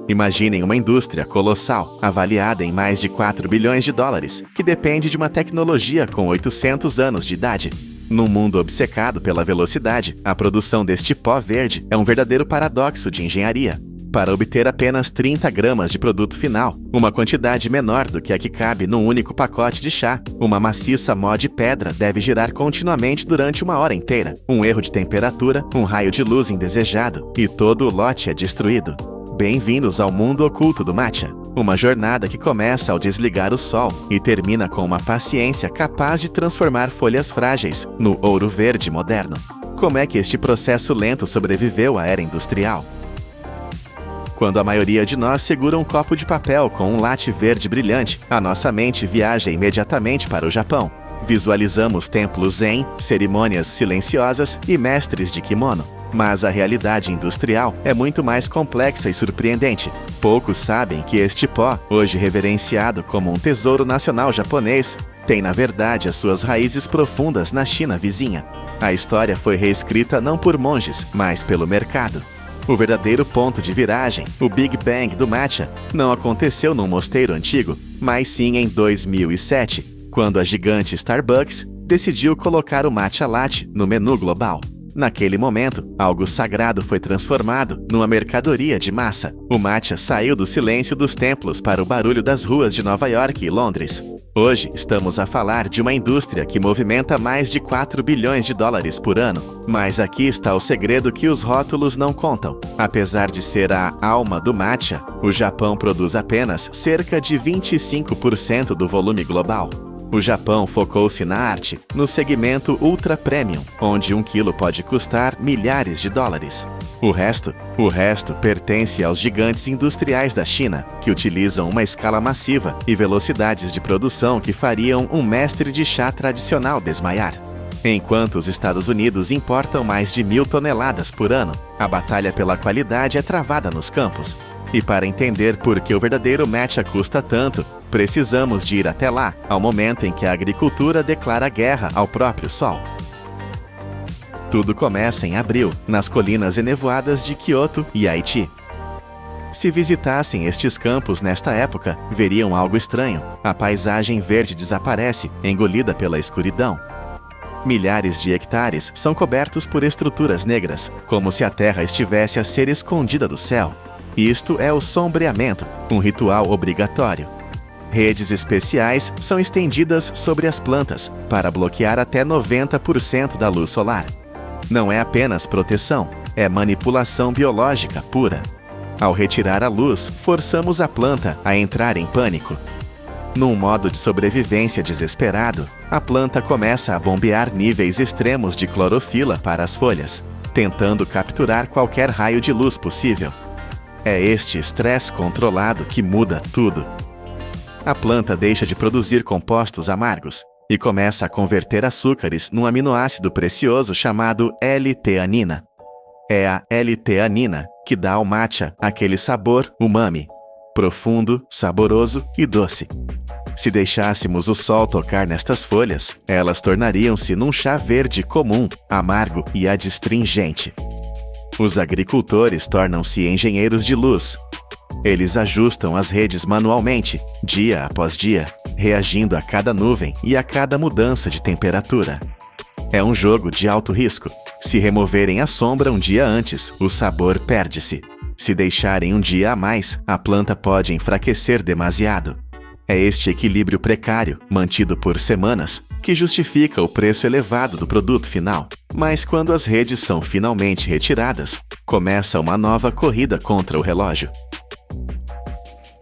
Imaginem uma indústria colossal, avaliada em mais de 4 bilhões de dólares, que depende de uma tecnologia com 800 anos de idade. Num mundo obcecado pela velocidade, a produção deste pó verde é um verdadeiro paradoxo de engenharia. Para obter apenas 30 gramas de produto final, uma quantidade menor do que a que cabe num único pacote de chá, uma maciça mó de pedra deve girar continuamente durante 1 hora inteira. Um erro de temperatura, um raio de luz indesejado, e todo o lote é destruído. Bem-vindos ao mundo oculto do matcha. Uma jornada que começa ao desligar o sol e termina com uma paciência capaz de transformar folhas frágeis no ouro verde moderno. Como é que este processo lento sobreviveu à era industrial? Quando a maioria de nós segura um copo de papel com um latte verde brilhante, a nossa mente viaja imediatamente para o Japão. Visualizamos templos zen, cerimônias silenciosas e mestres de kimono. Mas a realidade industrial é muito mais complexa e surpreendente. Poucos sabem que este pó, hoje reverenciado como um tesouro nacional japonês, tem na verdade as suas raízes profundas na China vizinha. A história foi reescrita não por monges, mas pelo mercado. O verdadeiro ponto de viragem, o Big Bang do matcha, não aconteceu num mosteiro antigo, mas sim em 2007, quando a gigante Starbucks decidiu colocar o matcha latte no menu global. Naquele momento, algo sagrado foi transformado numa mercadoria de massa. O matcha saiu do silêncio dos templos para o barulho das ruas de Nova York e Londres. Hoje, estamos a falar de uma indústria que movimenta mais de 4 bilhões de dólares por ano. Mas aqui está o segredo que os rótulos não contam. Apesar de ser a alma do matcha, o Japão produz apenas cerca de 25% do volume global. O Japão focou-se na arte, no segmento Ultra Premium, onde 1 quilo pode custar milhares de dólares. O resto pertence aos gigantes industriais da China, que utilizam uma escala massiva e velocidades de produção que fariam um mestre de chá tradicional desmaiar. Enquanto os Estados Unidos importam mais de 1.000 toneladas por ano, a batalha pela qualidade é travada nos campos. E para entender por que o verdadeiro matcha custa tanto, precisamos de ir até lá, ao momento em que a agricultura declara guerra ao próprio sol. Tudo começa em abril, nas colinas enevoadas de Kyoto e Haiti. Se visitassem estes campos nesta época, veriam algo estranho. A paisagem verde desaparece, engolida pela escuridão. Milhares de hectares são cobertos por estruturas negras, como se a terra estivesse a ser escondida do céu. Isto é o sombreamento, um ritual obrigatório. Redes especiais são estendidas sobre as plantas para bloquear até 90% da luz solar. Não é apenas proteção, é manipulação biológica pura. Ao retirar a luz, forçamos a planta a entrar em pânico. Num modo de sobrevivência desesperado, a planta começa a bombear níveis extremos de clorofila para as folhas, tentando capturar qualquer raio de luz possível. É este estresse controlado que muda tudo. A planta deixa de produzir compostos amargos e começa a converter açúcares num aminoácido precioso chamado L-teanina. É a L-teanina que dá ao matcha aquele sabor umami, profundo, saboroso e doce. Se deixássemos o sol tocar nestas folhas, elas tornariam-se num chá verde comum, amargo e adstringente. Os agricultores tornam-se engenheiros de luz. Eles ajustam as redes manualmente, dia após dia, reagindo a cada nuvem e a cada mudança de temperatura. É um jogo de alto risco. Se removerem a sombra um dia antes, o sabor perde-se. Se deixarem um dia a mais, a planta pode enfraquecer demasiado. É este equilíbrio precário, mantido por semanas, que justifica o preço elevado do produto final. Mas quando as redes são finalmente retiradas, começa uma nova corrida contra o relógio.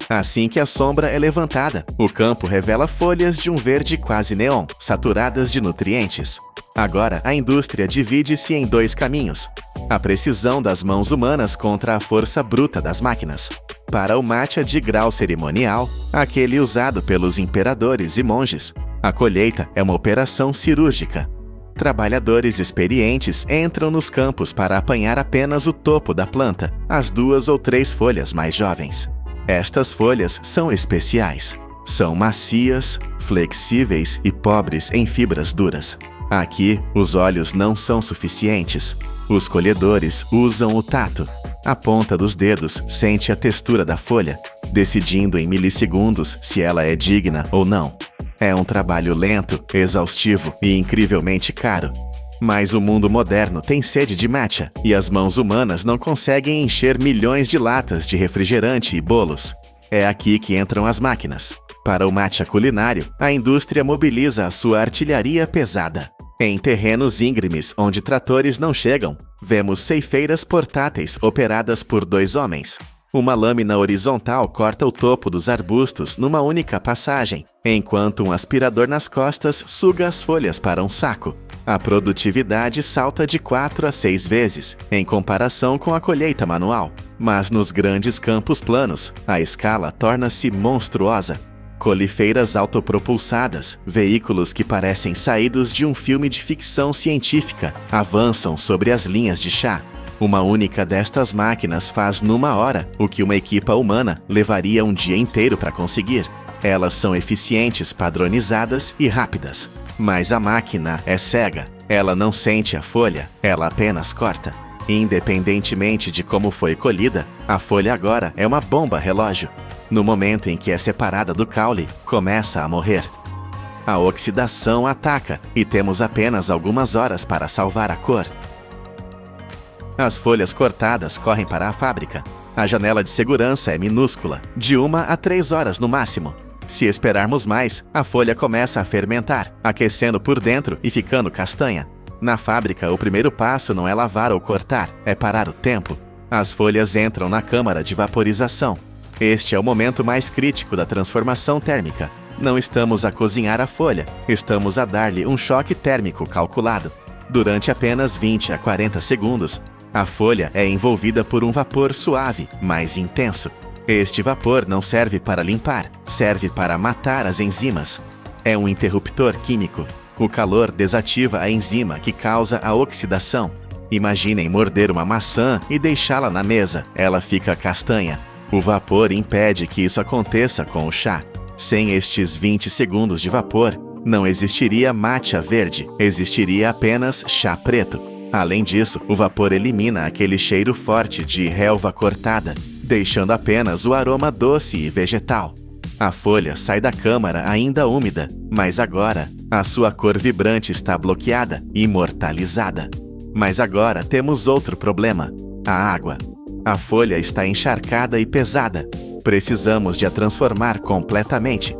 Assim que a sombra é levantada, o campo revela folhas de um verde quase neon, saturadas de nutrientes. Agora, a indústria divide-se em 2 caminhos: a precisão das mãos humanas contra a força bruta das máquinas. Para o matcha de grau cerimonial, aquele usado pelos imperadores e monges, a colheita é uma operação cirúrgica. Trabalhadores experientes entram nos campos para apanhar apenas o topo da planta, as 2 ou 3 folhas mais jovens. Estas folhas são especiais. São macias, flexíveis e pobres em fibras duras. Aqui, os olhos não são suficientes. Os colhedores usam o tato. A ponta dos dedos sente a textura da folha, decidindo em milissegundos se ela é digna ou não. É um trabalho lento, exaustivo e incrivelmente caro. Mas o mundo moderno tem sede de matcha, e as mãos humanas não conseguem encher milhões de latas de refrigerante e bolos. É aqui que entram as máquinas. Para o matcha culinário, a indústria mobiliza a sua artilharia pesada. Em terrenos íngremes onde tratores não chegam, vemos ceifeiras portáteis operadas por 2 homens. Uma lâmina horizontal corta o topo dos arbustos numa única passagem, enquanto um aspirador nas costas suga as folhas para um saco. A produtividade salta de 4 a 6 vezes, em comparação com a colheita manual. Mas nos grandes campos planos, a escala torna-se monstruosa. Colifeiras autopropulsadas, veículos que parecem saídos de um filme de ficção científica, avançam sobre as linhas de chá. Uma única destas máquinas faz numa hora o que uma equipa humana levaria um dia inteiro para conseguir. Elas são eficientes, padronizadas e rápidas. Mas a máquina é cega. Ela não sente a folha, ela apenas corta. Independentemente de como foi colhida, a folha agora é uma bomba relógio. No momento em que é separada do caule, começa a morrer. A oxidação ataca e temos apenas algumas horas para salvar a cor. As folhas cortadas correm para a fábrica. A janela de segurança é minúscula, de 1 a 3 horas no máximo. Se esperarmos mais, a folha começa a fermentar, aquecendo por dentro e ficando castanha. Na fábrica, o primeiro passo não é lavar ou cortar, é parar o tempo. As folhas entram na câmara de vaporização. Este é o momento mais crítico da transformação térmica. Não estamos a cozinhar a folha, estamos a dar-lhe um choque térmico calculado. Durante apenas 20 a 40 segundos, a folha é envolvida por um vapor suave, mais intenso. Este vapor não serve para limpar, serve para matar as enzimas. É um interruptor químico. O calor desativa a enzima que causa a oxidação. Imaginem morder uma maçã e deixá-la na mesa, ela fica castanha. O vapor impede que isso aconteça com o chá. Sem estes 20 segundos de vapor, não existiria matcha verde, existiria apenas chá preto. Além disso, o vapor elimina aquele cheiro forte de relva cortada, deixando apenas o aroma doce e vegetal. A folha sai da câmara ainda úmida, mas agora a sua cor vibrante está bloqueada, imortalizada. Mas agora temos outro problema: a água. A folha está encharcada e pesada. Precisamos de a transformar completamente.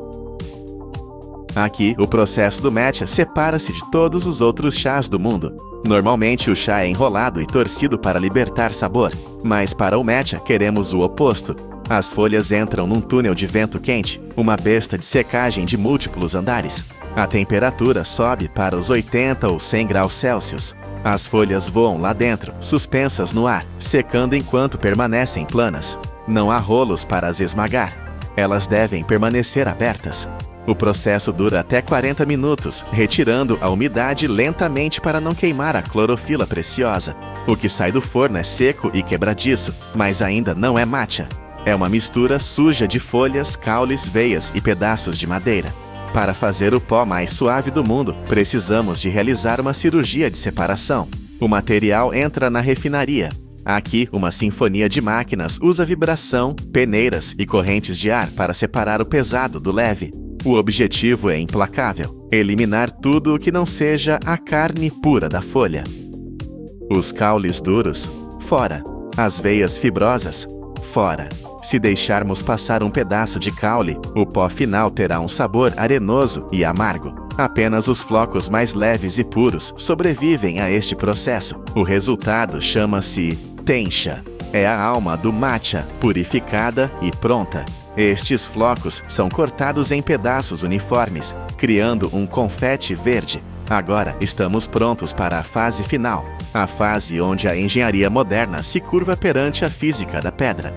Aqui, o processo do matcha separa-se de todos os outros chás do mundo. Normalmente, o chá é enrolado e torcido para libertar sabor, mas para o matcha queremos o oposto. As folhas entram num túnel de vento quente, uma besta de secagem de múltiplos andares. A temperatura sobe para os 80 ou 100 graus Celsius. As folhas voam lá dentro, suspensas no ar, secando enquanto permanecem planas. Não há rolos para as esmagar. Elas devem permanecer abertas. O processo dura até 40 minutos, retirando a umidade lentamente para não queimar a clorofila preciosa. O que sai do forno é seco e quebradiço, mas ainda não é matcha. É uma mistura suja de folhas, caules, veias e pedaços de madeira. Para fazer o pó mais suave do mundo, precisamos de realizar uma cirurgia de separação. O material entra na refinaria. Aqui, uma sinfonia de máquinas usa vibração, peneiras e correntes de ar para separar o pesado do leve. O objetivo é implacável: eliminar tudo o que não seja a carne pura da folha. Os caules duros, fora. As veias fibrosas, fora. Se deixarmos passar um pedaço de caule, o pó final terá um sabor arenoso e amargo. Apenas os flocos mais leves e puros sobrevivem a este processo. O resultado chama-se tencha. É a alma do matcha, purificada e pronta. Estes flocos são cortados em pedaços uniformes, criando um confete verde. Agora estamos prontos para a fase final, a fase onde a engenharia moderna se curva perante a física da pedra.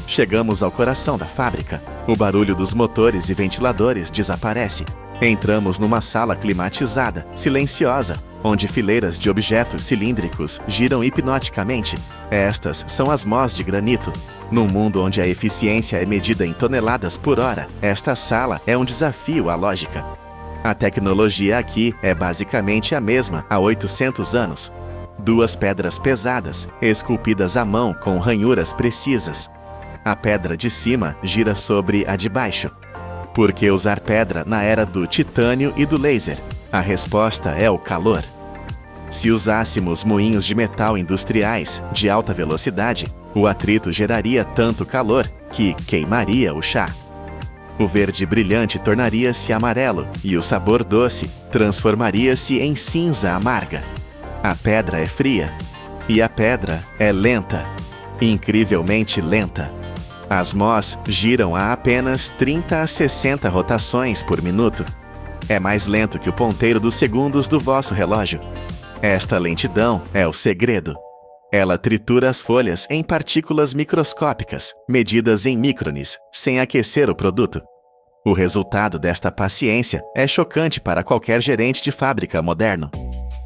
Chegamos ao coração da fábrica. O barulho dos motores e ventiladores desaparece. Entramos numa sala climatizada, silenciosa, onde fileiras de objetos cilíndricos giram hipnoticamente. Estas são as mós de granito. Num mundo onde a eficiência é medida em toneladas por hora, esta sala é um desafio à lógica. A tecnologia aqui é basicamente a mesma há 800 anos. 2 pedras pesadas, esculpidas à mão com ranhuras precisas. A pedra de cima gira sobre a de baixo. Por que usar pedra na era do titânio e do laser? A resposta é o calor. Se usássemos moinhos de metal industriais de alta velocidade, o atrito geraria tanto calor que queimaria o chá. O verde brilhante tornaria-se amarelo e o sabor doce transformaria-se em cinza amarga. A pedra é fria e a pedra é lenta, incrivelmente lenta. As mós giram a apenas 30 a 60 rotações por minuto. É mais lento que o ponteiro dos segundos do vosso relógio. Esta lentidão é o segredo. Ela tritura as folhas em partículas microscópicas, medidas em microns, sem aquecer o produto. O resultado desta paciência é chocante para qualquer gerente de fábrica moderno.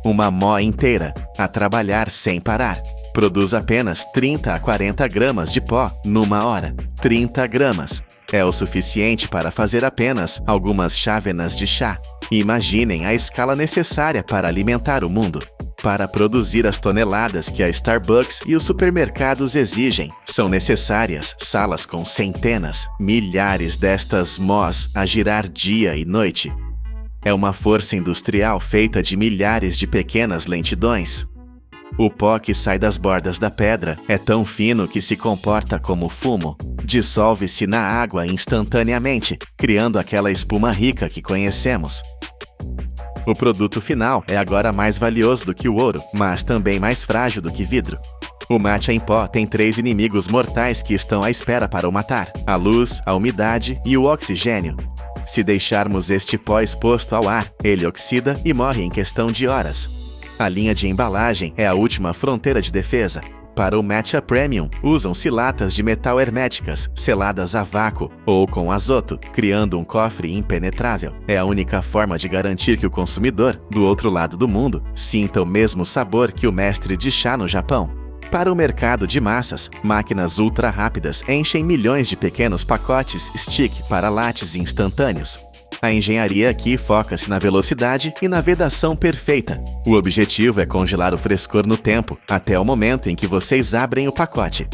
Uma mó inteira, a trabalhar sem parar, produz apenas 30 a 40 gramas de pó numa hora. 30 gramas. É o suficiente para fazer apenas algumas chávenas de chá. Imaginem a escala necessária para alimentar o mundo. Para produzir as toneladas que a Starbucks e os supermercados exigem, são necessárias salas com centenas, milhares destas mós a girar dia e noite. É uma força industrial feita de milhares de pequenas lentidões. O pó que sai das bordas da pedra é tão fino que se comporta como fumo. Dissolve-se na água instantaneamente, criando aquela espuma rica que conhecemos. O produto final é agora mais valioso do que o ouro, mas também mais frágil do que vidro. O matcha em pó tem 3 inimigos mortais que estão à espera para o matar: a luz, a umidade e o oxigênio. Se deixarmos este pó exposto ao ar, ele oxida e morre em questão de horas. A linha de embalagem é a última fronteira de defesa. Para o Matcha Premium, usam-se latas de metal herméticas, seladas a vácuo ou com azoto, criando um cofre impenetrável. É a única forma de garantir que o consumidor, do outro lado do mundo, sinta o mesmo sabor que o mestre de chá no Japão. Para o mercado de massas, máquinas ultra rápidas enchem milhões de pequenos pacotes stick para lattes instantâneos. A engenharia aqui foca-se na velocidade e na vedação perfeita. O objetivo é congelar o frescor no tempo, até o momento em que vocês abrem o pacote.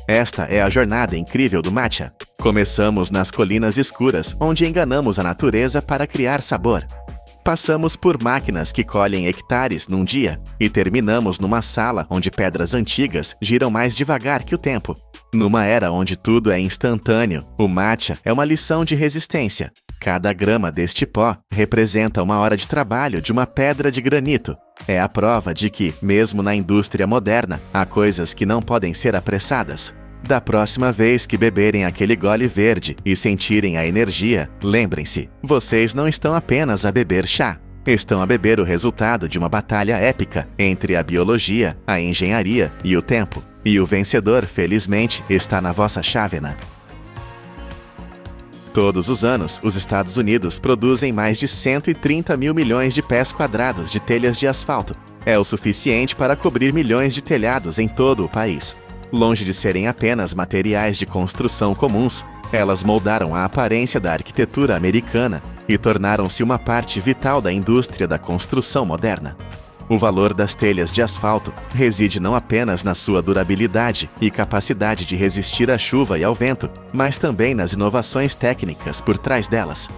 Esta é a jornada incrível do matcha. Começamos nas colinas escuras, onde enganamos a natureza para criar sabor. Passamos por máquinas que colhem hectares num dia e terminamos numa sala onde pedras antigas giram mais devagar que o tempo. Numa era onde tudo é instantâneo, o matcha é uma lição de resistência. Cada grama deste pó representa uma hora de trabalho de uma pedra de granito. É a prova de que, mesmo na indústria moderna, há coisas que não podem ser apressadas. Da próxima vez que beberem aquele gole verde e sentirem a energia, lembrem-se, vocês não estão apenas a beber chá. Estão a beber o resultado de uma batalha épica entre a biologia, a engenharia e o tempo. E o vencedor, felizmente, está na vossa chávena. Todos os anos, os Estados Unidos produzem mais de 130 mil milhões de pés quadrados de telhas de asfalto. É o suficiente para cobrir milhões de telhados em todo o país. Longe de serem apenas materiais de construção comuns, elas moldaram a aparência da arquitetura americana e tornaram-se uma parte vital da indústria da construção moderna. O valor das telhas de asfalto reside não apenas na sua durabilidade e capacidade de resistir à chuva e ao vento, mas também nas inovações técnicas por trás delas.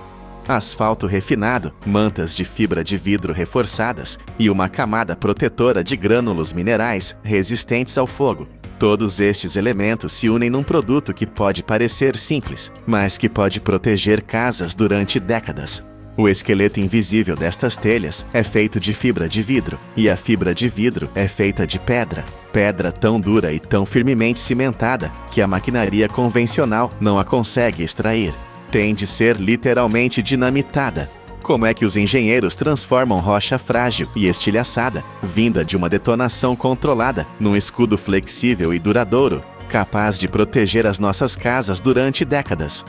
Asfalto refinado, mantas de fibra de vidro reforçadas e uma camada protetora de grânulos minerais resistentes ao fogo. Todos estes elementos se unem num produto que pode parecer simples, mas que pode proteger casas durante décadas. O esqueleto invisível destas telhas é feito de fibra de vidro, e a fibra de vidro é feita de pedra. Pedra tão dura e tão firmemente cimentada que a maquinaria convencional não a consegue extrair. Tem de ser literalmente dinamitada. Como é que os engenheiros transformam rocha frágil e estilhaçada, vinda de uma detonação controlada, num escudo flexível e duradouro, capaz de proteger as nossas casas durante décadas?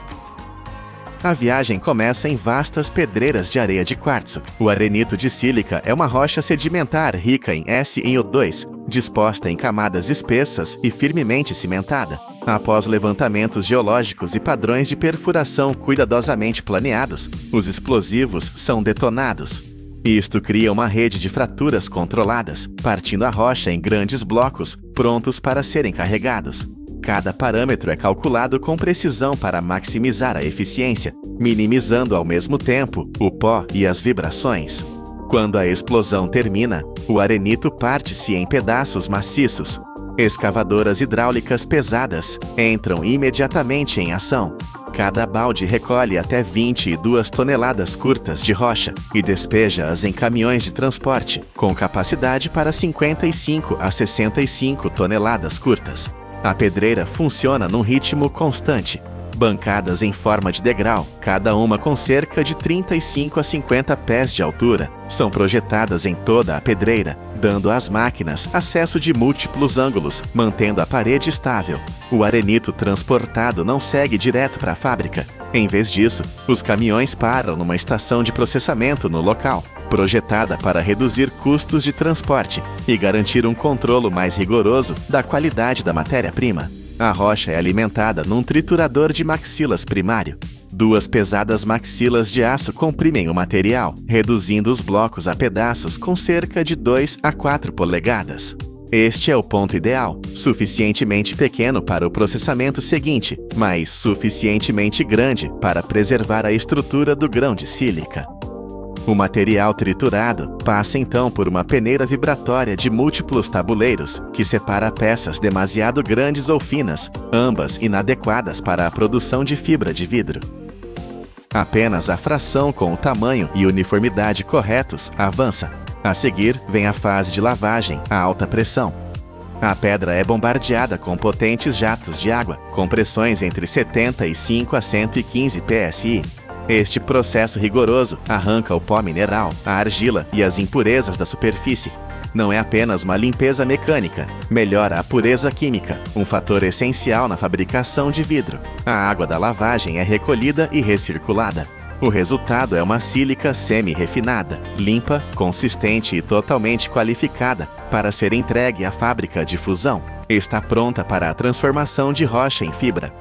A viagem começa em vastas pedreiras de areia de quartzo. O arenito de sílica é uma rocha sedimentar rica em SiO2, disposta em camadas espessas e firmemente cimentada. Após levantamentos geológicos e padrões de perfuração cuidadosamente planeados, os explosivos são detonados. Isto cria uma rede de fraturas controladas, partindo a rocha em grandes blocos, prontos para serem carregados. Cada parâmetro é calculado com precisão para maximizar a eficiência, minimizando ao mesmo tempo o pó e as vibrações. Quando a explosão termina, o arenito parte-se em pedaços maciços. Escavadoras hidráulicas pesadas entram imediatamente em ação. Cada balde recolhe até 22 toneladas curtas de rocha e despeja-as em caminhões de transporte, com capacidade para 55 a 65 toneladas curtas. A pedreira funciona num ritmo constante. Bancadas em forma de degrau, cada uma com cerca de 35 a 50 pés de altura, são projetadas em toda a pedreira, dando às máquinas acesso de múltiplos ângulos, mantendo a parede estável. O arenito transportado não segue direto para a fábrica. Em vez disso, os caminhões param numa estação de processamento no local, projetada para reduzir custos de transporte e garantir um controle mais rigoroso da qualidade da matéria-prima. A rocha é alimentada num triturador de maxilas primário. 2 pesadas maxilas de aço comprimem o material, reduzindo os blocos a pedaços com cerca de 2 a 4 polegadas. Este é o ponto ideal, suficientemente pequeno para o processamento seguinte, mas suficientemente grande para preservar a estrutura do grão de sílica. O material triturado passa então por uma peneira vibratória de múltiplos tabuleiros, que separa peças demasiado grandes ou finas, ambas inadequadas para a produção de fibra de vidro. Apenas a fração com o tamanho e uniformidade corretos avança. A seguir, vem a fase de lavagem a alta pressão. A pedra é bombardeada com potentes jatos de água, com pressões entre 75 a 115 psi. Este processo rigoroso arranca o pó mineral, a argila e as impurezas da superfície. Não é apenas uma limpeza mecânica, melhora a pureza química, um fator essencial na fabricação de vidro. A água da lavagem é recolhida e recirculada. O resultado é uma sílica semi-refinada, limpa, consistente e totalmente qualificada para ser entregue à fábrica de fusão. Está pronta para a transformação de rocha em fibra.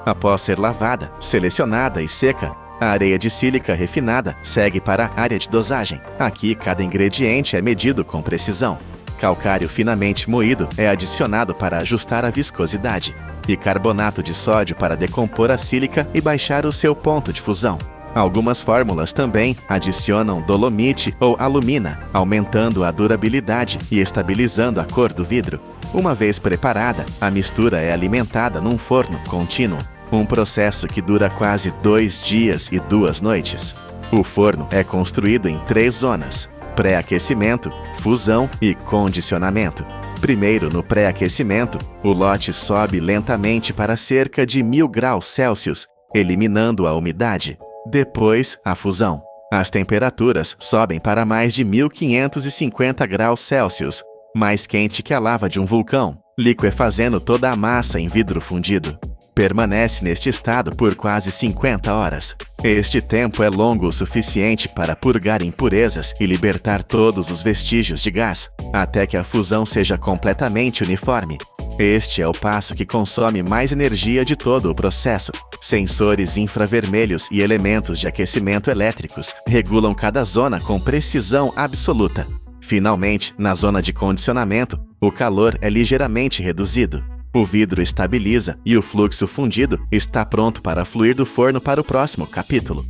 Após ser lavada, selecionada e seca, a areia de sílica refinada segue para a área de dosagem. Aqui, cada ingrediente é medido com precisão. Calcário finamente moído é adicionado para ajustar a viscosidade, e carbonato de sódio para decompor a sílica e baixar o seu ponto de fusão. Algumas fórmulas também adicionam dolomite ou alumina, aumentando a durabilidade e estabilizando a cor do vidro. Uma vez preparada, a mistura é alimentada num forno contínuo, um processo que dura quase 2 dias e 2 noites. O forno é construído em 3 zonas: pré-aquecimento, fusão e condicionamento. Primeiro, no pré-aquecimento, o lote sobe lentamente para cerca de 1000 graus Celsius, eliminando a umidade. Depois, a fusão. As temperaturas sobem para mais de 1550 graus Celsius, mais quente que a lava de um vulcão, liquefazendo toda a massa em vidro fundido. Permanece neste estado por quase 50 horas. Este tempo é longo o suficiente para purgar impurezas e libertar todos os vestígios de gás, até que a fusão seja completamente uniforme. Este é o passo que consome mais energia de todo o processo. Sensores infravermelhos e elementos de aquecimento elétricos regulam cada zona com precisão absoluta. Finalmente, na zona de condicionamento, o calor é ligeiramente reduzido. O vidro estabiliza e o fluxo fundido está pronto para fluir do forno para o próximo capítulo.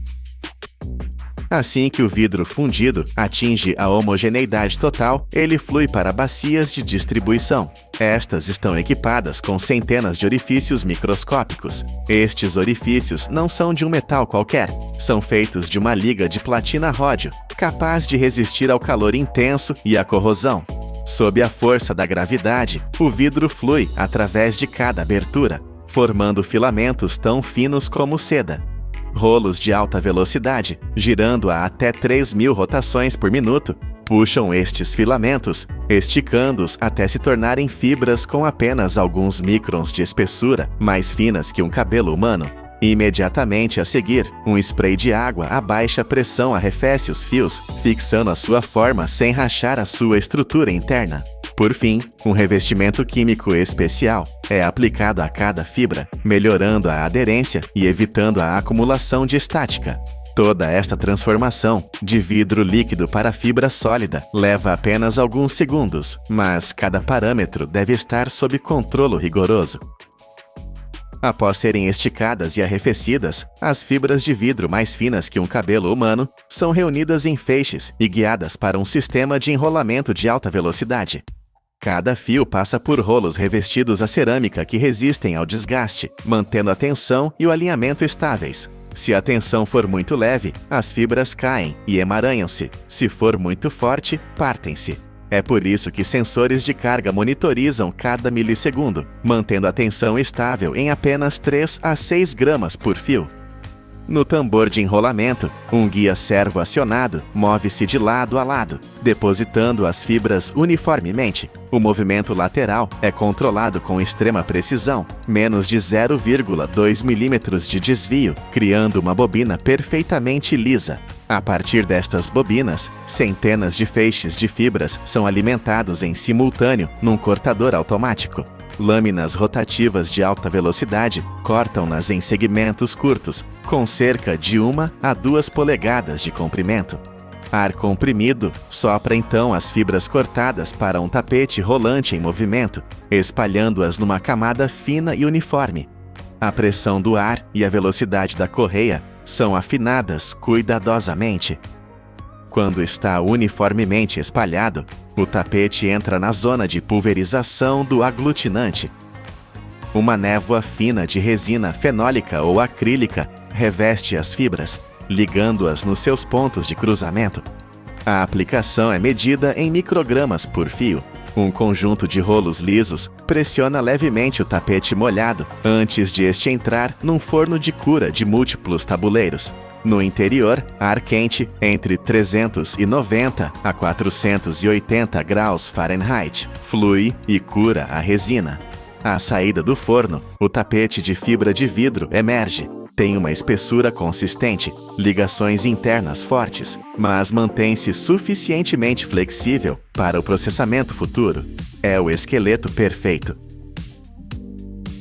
Assim que o vidro fundido atinge a homogeneidade total, ele flui para bacias de distribuição. Estas estão equipadas com centenas de orifícios microscópicos. Estes orifícios não são de um metal qualquer, são feitos de uma liga de platina-ródio, capaz de resistir ao calor intenso e à corrosão. Sob a força da gravidade, o vidro flui através de cada abertura, formando filamentos tão finos como seda. Rolos de alta velocidade, girando a até 3.000 rotações por minuto, puxam estes filamentos, esticando-os até se tornarem fibras com apenas alguns microns de espessura, mais finas que um cabelo humano. Imediatamente a seguir, um spray de água a baixa pressão arrefece os fios, fixando a sua forma sem rachar a sua estrutura interna. Por fim, um revestimento químico especial é aplicado a cada fibra, melhorando a aderência e evitando a acumulação de estática. Toda esta transformação de vidro líquido para fibra sólida leva apenas alguns segundos, mas cada parâmetro deve estar sob controle rigoroso. Após serem esticadas e arrefecidas, as fibras de vidro mais finas que um cabelo humano são reunidas em feixes e guiadas para um sistema de enrolamento de alta velocidade. Cada fio passa por rolos revestidos a cerâmica que resistem ao desgaste, mantendo a tensão e o alinhamento estáveis. Se a tensão for muito leve, as fibras caem e emaranham-se. Se for muito forte, partem-se. É por isso que sensores de carga monitorizam cada milissegundo, mantendo a tensão estável em apenas 3 a 6 gramas por fio. No tambor de enrolamento, um guia servo acionado move-se de lado a lado, depositando as fibras uniformemente. O movimento lateral é controlado com extrema precisão, menos de 0,2 milímetros de desvio, criando uma bobina perfeitamente lisa. A partir destas bobinas, centenas de feixes de fibras são alimentados em simultâneo num cortador automático. Lâminas rotativas de alta velocidade cortam-nas em segmentos curtos, com cerca de 1 a 2 polegadas de comprimento. Ar comprimido sopra então as fibras cortadas para um tapete rolante em movimento, espalhando-as numa camada fina e uniforme. A pressão do ar e a velocidade da correia são afinadas cuidadosamente. Quando está uniformemente espalhado, o tapete entra na zona de pulverização do aglutinante. Uma névoa fina de resina fenólica ou acrílica reveste as fibras, ligando-as nos seus pontos de cruzamento. A aplicação é medida em microgramas por fio. Um conjunto de rolos lisos pressiona levemente o tapete molhado antes de este entrar num forno de cura de múltiplos tabuleiros. No interior, ar quente entre 390 a 480 graus Fahrenheit flui e cura a resina. À saída do forno, o tapete de fibra de vidro emerge. Tem uma espessura consistente, ligações internas fortes, mas mantém-se suficientemente flexível para o processamento futuro. É o esqueleto perfeito.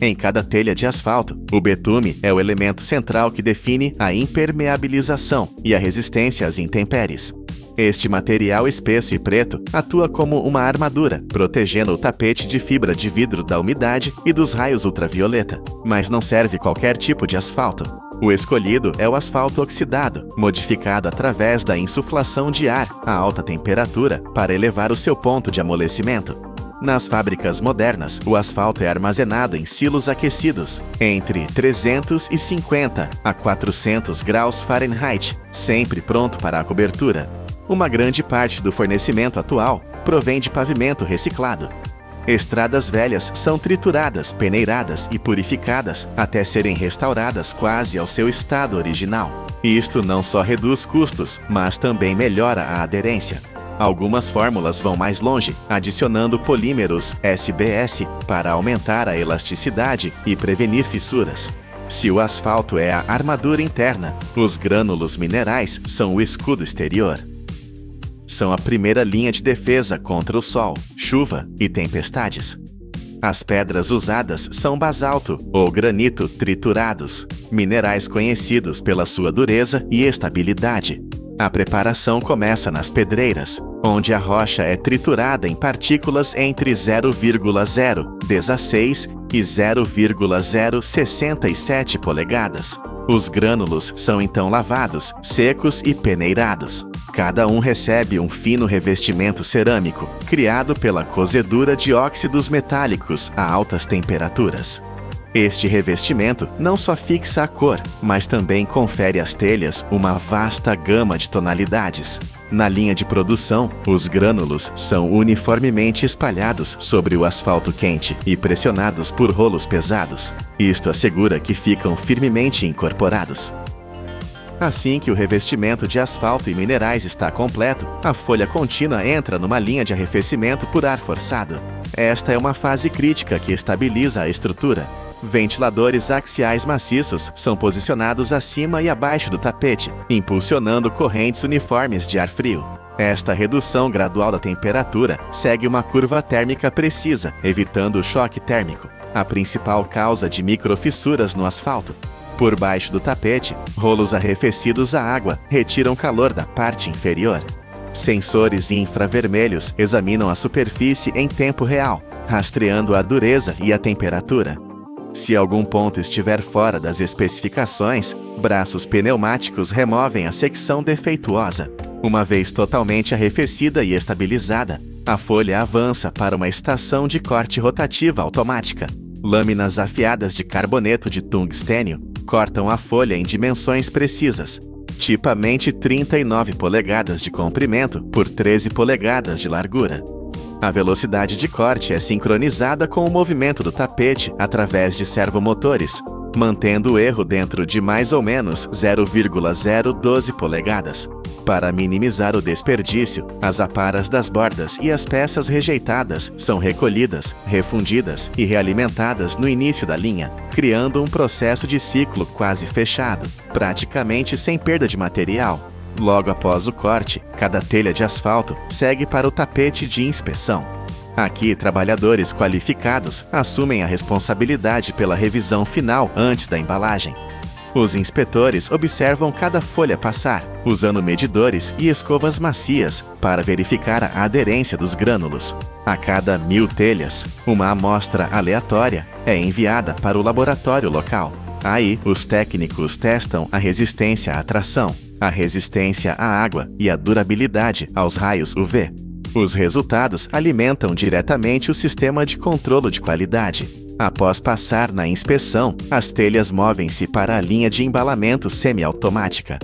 Em cada telha de asfalto, o betume é o elemento central que define a impermeabilização e a resistência às intempéries. Este material espesso e preto atua como uma armadura, protegendo o tapete de fibra de vidro da umidade e dos raios ultravioleta, mas não serve qualquer tipo de asfalto. O escolhido é o asfalto oxidado, modificado através da insuflação de ar a alta temperatura para elevar o seu ponto de amolecimento. Nas fábricas modernas, o asfalto é armazenado em silos aquecidos, entre 350 a 400 graus Fahrenheit, sempre pronto para a cobertura. Uma grande parte do fornecimento atual provém de pavimento reciclado. Estradas velhas são trituradas, peneiradas e purificadas até serem restauradas quase ao seu estado original. Isto não só reduz custos, mas também melhora a aderência. Algumas fórmulas vão mais longe, adicionando polímeros SBS para aumentar a elasticidade e prevenir fissuras. Se o asfalto é a armadura interna, os grânulos minerais são o escudo exterior. São a primeira linha de defesa contra o sol, chuva e tempestades. As pedras usadas são basalto ou granito triturados, minerais conhecidos pela sua dureza e estabilidade. A preparação começa nas pedreiras, onde a rocha é triturada em partículas entre 0,016 e 0,067 polegadas. Os grânulos são então lavados, secos e peneirados. Cada um recebe um fino revestimento cerâmico, criado pela cozedura de óxidos metálicos a altas temperaturas. Este revestimento não só fixa a cor, mas também confere às telhas uma vasta gama de tonalidades. Na linha de produção, os grânulos são uniformemente espalhados sobre o asfalto quente e pressionados por rolos pesados. Isto assegura que ficam firmemente incorporados. Assim que o revestimento de asfalto e minerais está completo, a folha contínua entra numa linha de arrefecimento por ar forçado. Esta é uma fase crítica que estabiliza a estrutura. Ventiladores axiais maciços são posicionados acima e abaixo do tapete, impulsionando correntes uniformes de ar frio. Esta redução gradual da temperatura segue uma curva térmica precisa, evitando o choque térmico, a principal causa de microfissuras no asfalto. Por baixo do tapete, rolos arrefecidos à água retiram calor da parte inferior. Sensores infravermelhos examinam a superfície em tempo real, rastreando a dureza e a temperatura. Se algum ponto estiver fora das especificações, braços pneumáticos removem a secção defeituosa. Uma vez totalmente arrefecida e estabilizada, a folha avança para uma estação de corte rotativa automática. Lâminas afiadas de carboneto de tungstênio cortam a folha em dimensões precisas, tipicamente 39 polegadas de comprimento por 13 polegadas de largura. A velocidade de corte é sincronizada com o movimento do tapete através de servomotores, mantendo o erro dentro de mais ou menos 0,012 polegadas. Para minimizar o desperdício, as aparas das bordas e as peças rejeitadas são recolhidas, refundidas e realimentadas no início da linha, criando um processo de ciclo quase fechado, praticamente sem perda de material. Logo após o corte, cada telha de asfalto segue para o tapete de inspeção. Aqui, trabalhadores qualificados assumem a responsabilidade pela revisão final antes da embalagem. Os inspetores observam cada folha passar, usando medidores e escovas macias para verificar a aderência dos grânulos. A cada 1000 telhas, uma amostra aleatória é enviada para o laboratório local. Aí, os técnicos testam a resistência à tração, a resistência à água e a durabilidade aos raios UV. Os resultados alimentam diretamente o sistema de controle de qualidade. Após passar na inspeção, as telhas movem-se para a linha de embalamento semiautomática.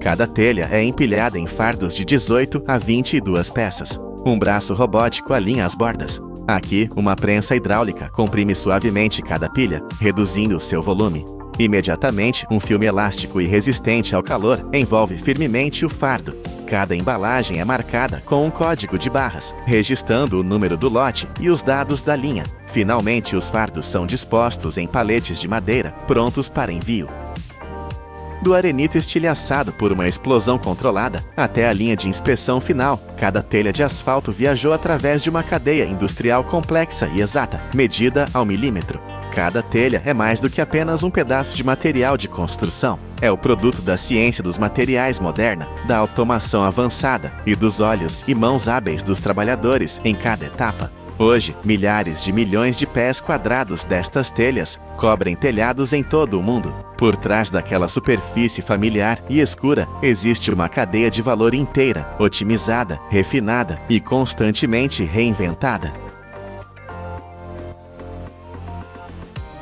Cada telha é empilhada em fardos de 18 a 22 peças. Um braço robótico alinha as bordas. Aqui, uma prensa hidráulica comprime suavemente cada pilha, reduzindo o seu volume. Imediatamente, um filme elástico e resistente ao calor envolve firmemente o fardo. Cada embalagem é marcada com um código de barras, registrando o número do lote e os dados da linha. Finalmente, os fardos são dispostos em paletes de madeira, prontos para envio. Do arenito estilhaçado por uma explosão controlada até a linha de inspeção final, cada telha de asfalto viajou através de uma cadeia industrial complexa e exata, medida ao milímetro. Cada telha é mais do que apenas um pedaço de material de construção. É o produto da ciência dos materiais moderna, da automação avançada e dos olhos e mãos hábeis dos trabalhadores em cada etapa. Hoje, milhares de milhões de pés quadrados destas telhas cobrem telhados em todo o mundo. Por trás daquela superfície familiar e escura, existe uma cadeia de valor inteira, otimizada, refinada e constantemente reinventada.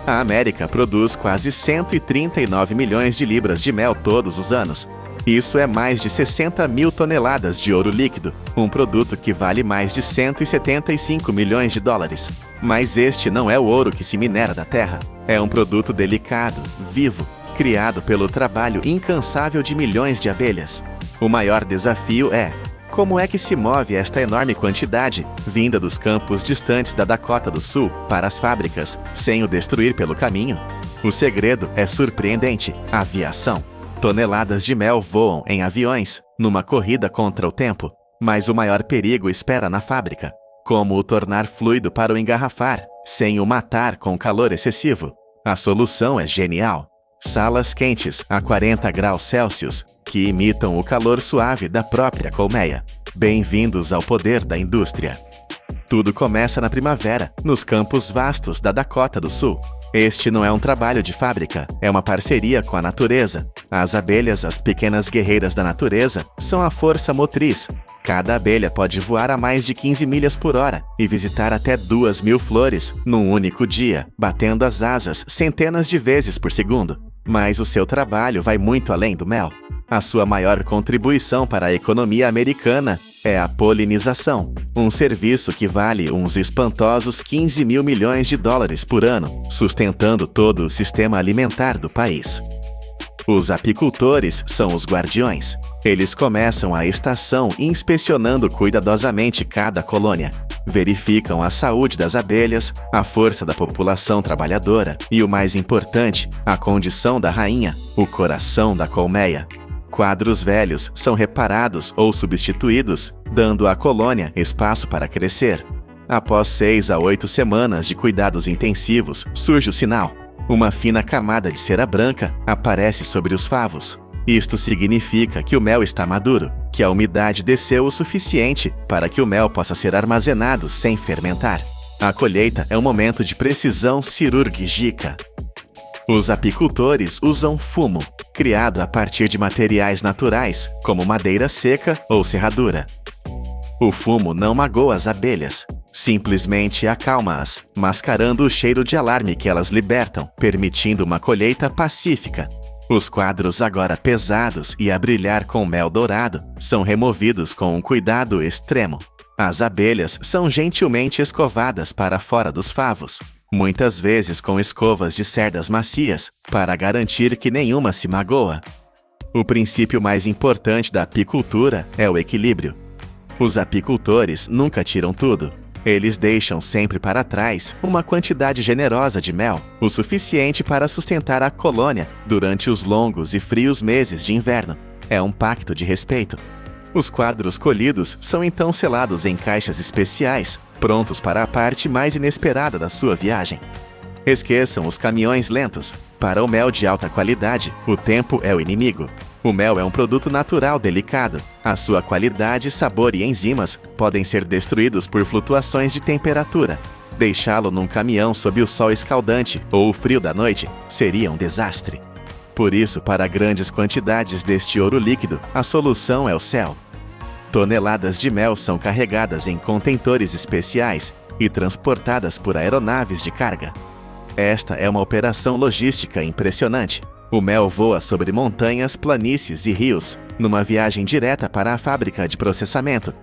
A América produz quase 139 milhões de libras de mel todos os anos. Isso é mais de 60 mil toneladas de ouro líquido, um produto que vale mais de 175 milhões de dólares. Mas este não é o ouro que se minera da terra. É um produto delicado, vivo, criado pelo trabalho incansável de milhões de abelhas. O maior desafio é: como é que se move esta enorme quantidade, vinda dos campos distantes da Dakota do Sul, para as fábricas, sem o destruir pelo caminho? O segredo é surpreendente: aviação. Toneladas de mel voam em aviões, numa corrida contra o tempo. Mas o maior perigo espera na fábrica: como o tornar fluido para o engarrafar, sem o matar com calor excessivo. A solução é genial: salas quentes a 40 graus Celsius, que imitam o calor suave da própria colmeia. Bem-vindos ao poder da indústria. Tudo começa na primavera, nos campos vastos da Dakota do Sul. Este não é um trabalho de fábrica, é uma parceria com a natureza. As abelhas, as pequenas guerreiras da natureza, são a força motriz. Cada abelha pode voar a mais de 15 milhas por hora e visitar até 2.000 flores num único dia, batendo as asas centenas de vezes por segundo. Mas o seu trabalho vai muito além do mel. A sua maior contribuição para a economia americana é a polinização, um serviço que vale uns espantosos 15 mil milhões de dólares por ano, sustentando todo o sistema alimentar do país. Os apicultores são os guardiões. Eles começam a estação inspecionando cuidadosamente cada colônia. Verificam a saúde das abelhas, a força da população trabalhadora e, o mais importante, a condição da rainha, o coração da colmeia. Quadros velhos são reparados ou substituídos, dando à colônia espaço para crescer. Após 6 a 8 semanas de cuidados intensivos, surge o sinal. Uma fina camada de cera branca aparece sobre os favos. Isto significa que o mel está maduro, que a umidade desceu o suficiente para que o mel possa ser armazenado sem fermentar. A colheita é um momento de precisão cirúrgica. Os apicultores usam fumo, criado a partir de materiais naturais, como madeira seca ou serradura. O fumo não magoa as abelhas, simplesmente acalma-as, mascarando o cheiro de alarme que elas libertam, permitindo uma colheita pacífica. Os quadros, agora pesados e a brilhar com mel dourado, são removidos com um cuidado extremo. As abelhas são gentilmente escovadas para fora dos favos, muitas vezes com escovas de cerdas macias, para garantir que nenhuma se magoa. O princípio mais importante da apicultura é o equilíbrio. Os apicultores nunca tiram tudo. Eles deixam sempre para trás uma quantidade generosa de mel, o suficiente para sustentar a colônia durante os longos e frios meses de inverno. É um pacto de respeito. Os quadros colhidos são então selados em caixas especiais, prontos para a parte mais inesperada da sua viagem. Esqueçam os caminhões lentos. Para o mel de alta qualidade, o tempo é o inimigo. O mel é um produto natural delicado. A sua qualidade, sabor e enzimas podem ser destruídos por flutuações de temperatura. Deixá-lo num caminhão sob o sol escaldante ou o frio da noite seria um desastre. Por isso, para grandes quantidades deste ouro líquido, a solução é o céu. Toneladas de mel são carregadas em contentores especiais e transportadas por aeronaves de carga. Esta é uma operação logística impressionante. O mel voa sobre montanhas, planícies e rios, numa viagem direta para a fábrica de processamento.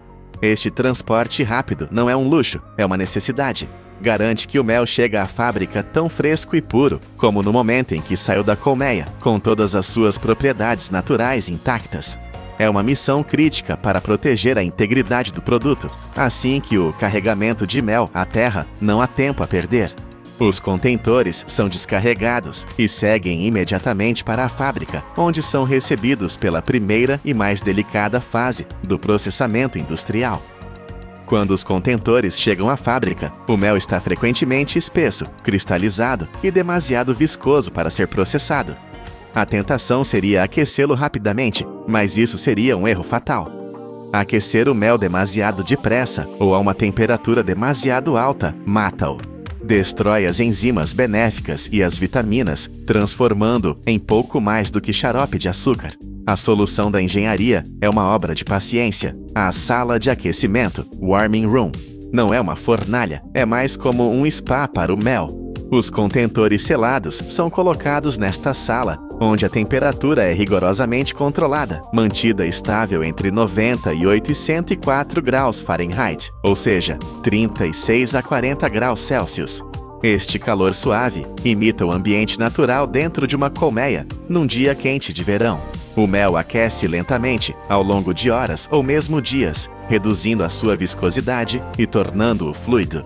Este transporte rápido não é um luxo, é uma necessidade. Garante que o mel chega à fábrica tão fresco e puro como no momento em que saiu da colmeia, com todas as suas propriedades naturais intactas. É uma missão crítica para proteger a integridade do produto, assim que o carregamento de mel à terra não há tempo a perder. Os contentores são descarregados e seguem imediatamente para a fábrica, onde são recebidos pela primeira e mais delicada fase do processamento industrial. Quando os contentores chegam à fábrica, o mel está frequentemente espesso, cristalizado e demasiado viscoso para ser processado. A tentação seria aquecê-lo rapidamente, mas isso seria um erro fatal. Aquecer o mel demasiado depressa ou a uma temperatura demasiado alta mata-o. Destrói as enzimas benéficas e as vitaminas, transformando em pouco mais do que xarope de açúcar. A solução da engenharia é uma obra de paciência. A sala de aquecimento, warming room, não é uma fornalha, é mais como um spa para o mel. Os contentores selados são colocados nesta sala, onde a temperatura é rigorosamente controlada, mantida estável entre 98 e 104 graus Fahrenheit, ou seja, 36 a 40 graus Celsius. Este calor suave imita o ambiente natural dentro de uma colmeia, num dia quente de verão. O mel aquece lentamente, ao longo de horas ou mesmo dias, reduzindo a sua viscosidade e tornando-o fluido.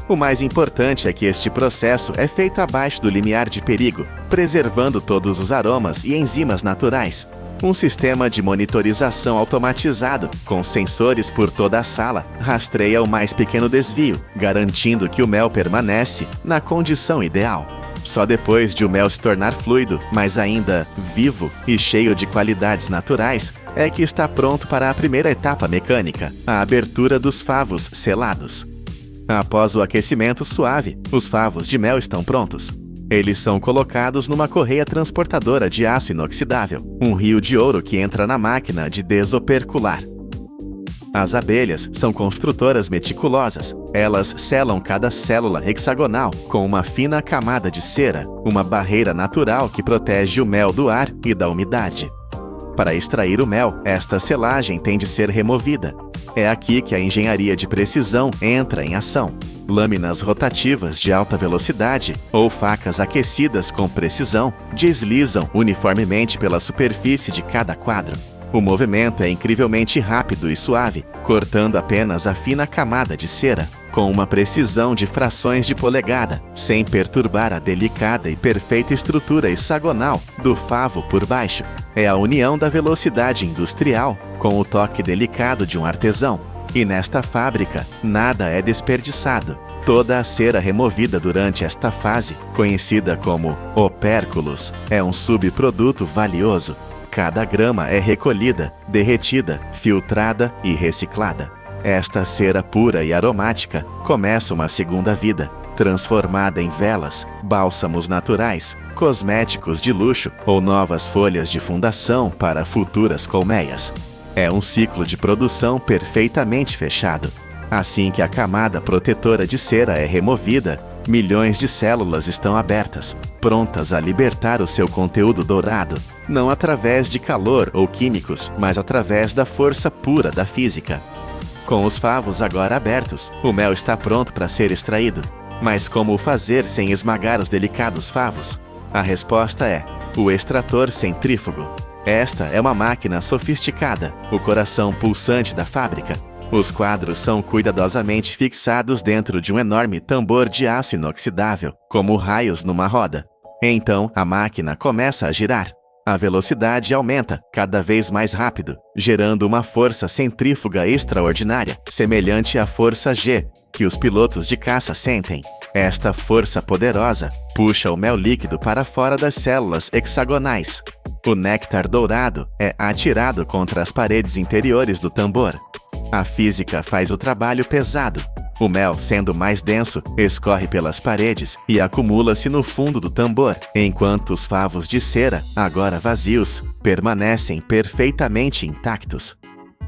O mais importante é que este processo é feito abaixo do limiar de perigo, preservando todos os aromas e enzimas naturais. Um sistema de monitorização automatizado, com sensores por toda a sala, rastreia o mais pequeno desvio, garantindo que o mel permanece na condição ideal. Só depois de o mel se tornar fluido, mas ainda vivo e cheio de qualidades naturais, é que está pronto para a primeira etapa mecânica, a abertura dos favos selados. Após o aquecimento suave, os favos de mel estão prontos. Eles são colocados numa correia transportadora de aço inoxidável, um rio de ouro que entra na máquina de desopercular. As abelhas são construtoras meticulosas. Elas selam cada célula hexagonal com uma fina camada de cera, uma barreira natural que protege o mel do ar e da umidade. Para extrair o mel, esta selagem tem de ser removida. É aqui que a engenharia de precisão entra em ação. Lâminas rotativas de alta velocidade ou facas aquecidas com precisão deslizam uniformemente pela superfície de cada quadro. O movimento é incrivelmente rápido e suave, cortando apenas a fina camada de cera, com uma precisão de frações de polegada, sem perturbar a delicada e perfeita estrutura hexagonal do favo por baixo. É a união da velocidade industrial com o toque delicado de um artesão. E nesta fábrica, nada é desperdiçado. Toda a cera removida durante esta fase, conhecida como opérculos, é um subproduto valioso. Cada grama é recolhida, derretida, filtrada e reciclada. Esta cera pura e aromática começa uma segunda vida, transformada em velas, bálsamos naturais, cosméticos de luxo ou novas folhas de fundação para futuras colmeias. É um ciclo de produção perfeitamente fechado. Assim que a camada protetora de cera é removida, milhões de células estão abertas, prontas a libertar o seu conteúdo dourado, não através de calor ou químicos, mas através da força pura da física. Com os favos agora abertos, o mel está pronto para ser extraído. Mas como o fazer sem esmagar os delicados favos? A resposta é o extrator centrífugo. Esta é uma máquina sofisticada, o coração pulsante da fábrica. Os quadros são cuidadosamente fixados dentro de um enorme tambor de aço inoxidável, como raios numa roda. Então, a máquina começa a girar. A velocidade aumenta cada vez mais rápido, gerando uma força centrífuga extraordinária, semelhante à força G, que os pilotos de caça sentem. Esta força poderosa puxa o mel líquido para fora das células hexagonais. O néctar dourado é atirado contra as paredes interiores do tambor. A física faz o trabalho pesado. O mel, sendo mais denso, escorre pelas paredes e acumula-se no fundo do tambor, enquanto os favos de cera, agora vazios, permanecem perfeitamente intactos.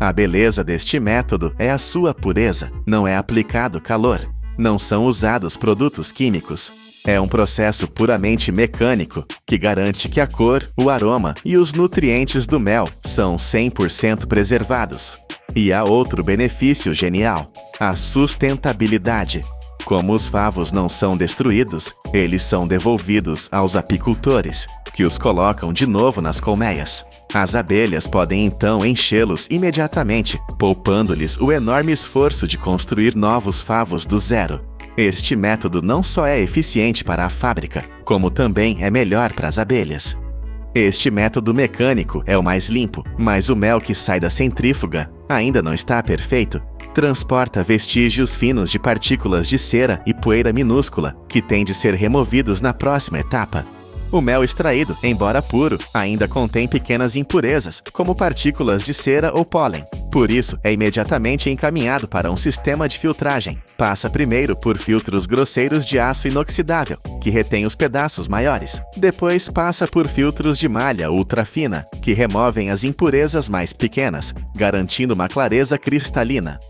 A beleza deste método é a sua pureza, não é aplicado calor, não são usados produtos químicos. É um processo puramente mecânico que garante que a cor, o aroma e os nutrientes do mel são 100% preservados. E há outro benefício genial: a sustentabilidade. Como os favos não são destruídos, eles são devolvidos aos apicultores, que os colocam de novo nas colmeias. As abelhas podem então enchê-los imediatamente, poupando-lhes o enorme esforço de construir novos favos do zero. Este método não só é eficiente para a fábrica, como também é melhor para as abelhas. Este método mecânico é o mais limpo, mas o mel que sai da centrífuga ainda não está perfeito. Transporta vestígios finos de partículas de cera e poeira minúscula, que têm de ser removidos na próxima etapa. O mel extraído, embora puro, ainda contém pequenas impurezas, como partículas de cera ou pólen. Por isso, é imediatamente encaminhado para um sistema de filtragem. Passa primeiro por filtros grosseiros de aço inoxidável, que retém os pedaços maiores. Depois passa por filtros de malha ultrafina, que removem as impurezas mais pequenas, garantindo uma clareza cristalina.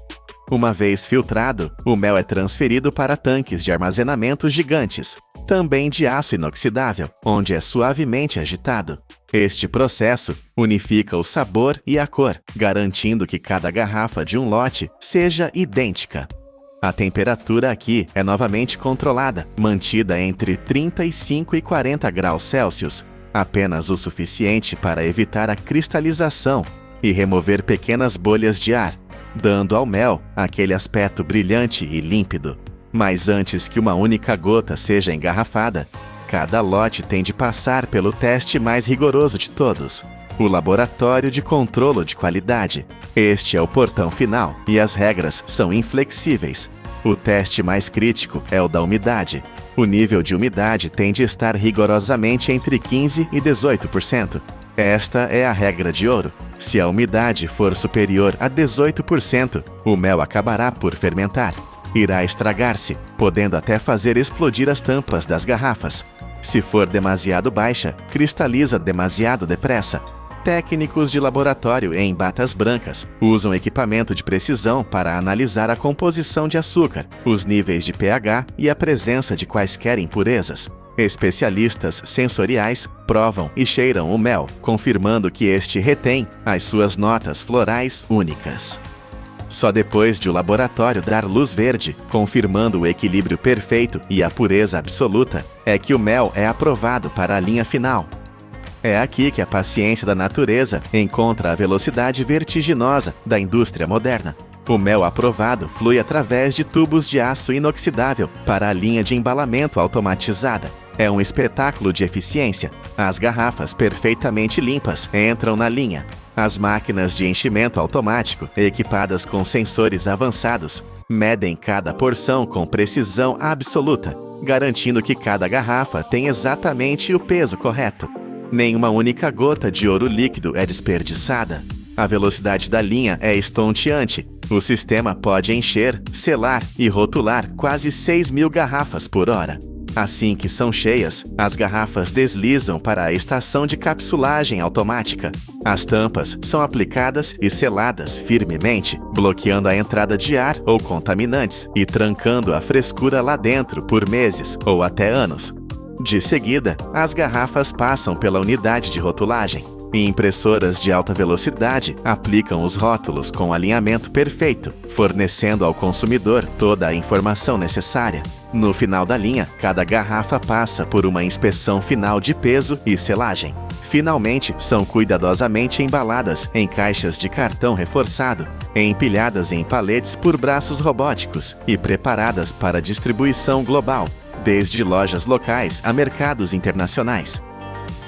Uma vez filtrado, o mel é transferido para tanques de armazenamento gigantes, também de aço inoxidável, onde é suavemente agitado. Este processo unifica o sabor e a cor, garantindo que cada garrafa de um lote seja idêntica. A temperatura aqui é novamente controlada, mantida entre 35 e 40 graus Celsius, apenas o suficiente para evitar a cristalização e remover pequenas bolhas de ar, dando ao mel aquele aspecto brilhante e límpido. Mas antes que uma única gota seja engarrafada, cada lote tem de passar pelo teste mais rigoroso de todos, o Laboratório de Controlo de Qualidade. Este é o portão final e as regras são inflexíveis. O teste mais crítico é o da umidade. O nível de umidade tem de estar rigorosamente entre 15% e 18%. Esta é a regra de ouro. Se a umidade for superior a 18%, o mel acabará por fermentar. Irá estragar-se, podendo até fazer explodir as tampas das garrafas. Se for demasiado baixa, cristaliza demasiado depressa. Técnicos de laboratório em batas brancas usam equipamento de precisão para analisar a composição de açúcar, os níveis de pH e a presença de quaisquer impurezas. Especialistas sensoriais provam e cheiram o mel, confirmando que este retém as suas notas florais únicas. Só depois de o laboratório dar luz verde, confirmando o equilíbrio perfeito e a pureza absoluta, é que o mel é aprovado para a linha final. É aqui que a paciência da natureza encontra a velocidade vertiginosa da indústria moderna. O mel aprovado flui através de tubos de aço inoxidável para a linha de embalamento automatizada. É um espetáculo de eficiência. As garrafas perfeitamente limpas entram na linha. As máquinas de enchimento automático, equipadas com sensores avançados, Medem cada porção com precisão absoluta, garantindo que cada garrafa tem exatamente o peso correto. Nenhuma única gota de ouro líquido é desperdiçada. A velocidade da linha é estonteante. O sistema pode encher, selar e rotular quase 6.000 garrafas por hora. Assim que são cheias, as garrafas deslizam para a estação de capsulagem automática. As tampas são aplicadas e seladas firmemente, bloqueando a entrada de ar ou contaminantes e trancando a frescura lá dentro por meses ou até anos. De seguida, as garrafas passam pela unidade de rotulagem. E impressoras de alta velocidade aplicam os rótulos com alinhamento perfeito, fornecendo ao consumidor toda a informação necessária. No final da linha, cada garrafa passa por uma inspeção final de peso e selagem. Finalmente, são cuidadosamente embaladas em caixas de cartão reforçado, empilhadas em paletes por braços robóticos e preparadas para distribuição global, desde lojas locais a mercados internacionais.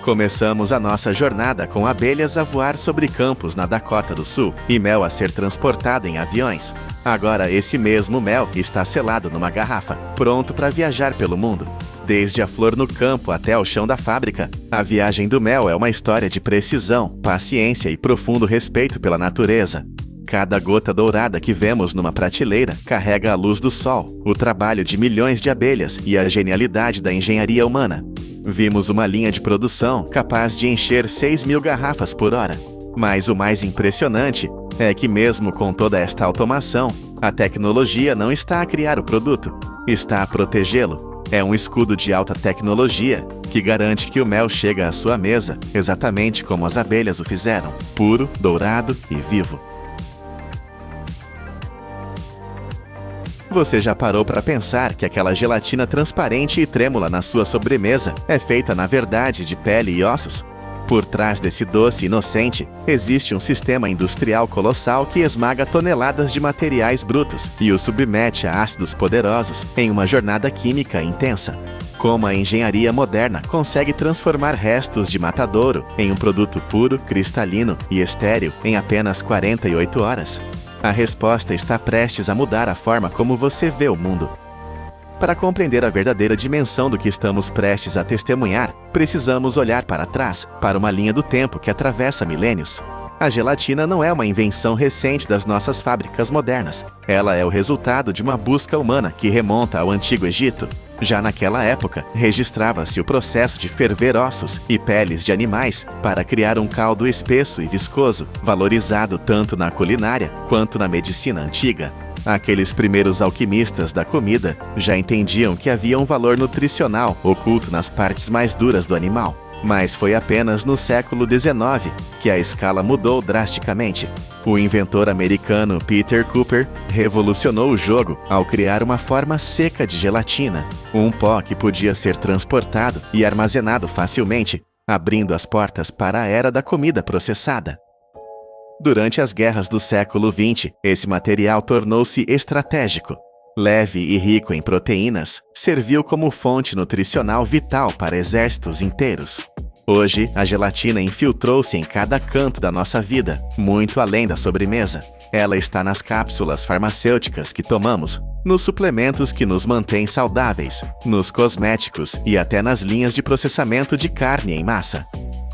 Começamos a nossa jornada com abelhas a voar sobre campos na Dakota do Sul e mel a ser transportado em aviões. Agora esse mesmo mel está selado numa garrafa, pronto para viajar pelo mundo. Desde a flor no campo até o chão da fábrica, a viagem do mel é uma história de precisão, paciência e profundo respeito pela natureza. Cada gota dourada que vemos numa prateleira carrega a luz do sol, o trabalho de milhões de abelhas e a genialidade da engenharia humana. Vimos uma linha de produção capaz de encher 6.000 garrafas por hora. Mas o mais impressionante é que mesmo com toda esta automação, a tecnologia não está a criar o produto, está a protegê-lo. É um escudo de alta tecnologia que garante que o mel chega à sua mesa exatamente como as abelhas o fizeram, puro, dourado e vivo. Você já parou para pensar que aquela gelatina transparente e trêmula na sua sobremesa é feita, na verdade, de pele e ossos? Por trás desse doce inocente, existe um sistema industrial colossal que esmaga toneladas de materiais brutos e os submete a ácidos poderosos em uma jornada química intensa. Como a engenharia moderna consegue transformar restos de matadouro em um produto puro, cristalino e estéril em apenas 48 horas? A resposta está prestes a mudar a forma como você vê o mundo. Para compreender a verdadeira dimensão do que estamos prestes a testemunhar, precisamos olhar para trás, para uma linha do tempo que atravessa milênios. A gelatina não é uma invenção recente das nossas fábricas modernas. Ela é o resultado de uma busca humana que remonta ao Antigo Egito. Já naquela época, registrava-se o processo de ferver ossos e peles de animais para criar um caldo espesso e viscoso, valorizado tanto na culinária quanto na medicina antiga. Aqueles primeiros alquimistas da comida já entendiam que havia um valor nutricional oculto nas partes mais duras do animal. Mas foi apenas no século XIX que a escala mudou drasticamente. O inventor americano Peter Cooper revolucionou o jogo ao criar uma forma seca de gelatina, um pó que podia ser transportado e armazenado facilmente, abrindo as portas para a era da comida processada. Durante as guerras do século XX, esse material tornou-se estratégico. Leve e rico em proteínas, serviu como fonte nutricional vital para exércitos inteiros. Hoje, a gelatina infiltrou-se em cada canto da nossa vida, muito além da sobremesa. Ela está nas cápsulas farmacêuticas que tomamos, nos suplementos que nos mantêm saudáveis, nos cosméticos e até nas linhas de processamento de carne em massa.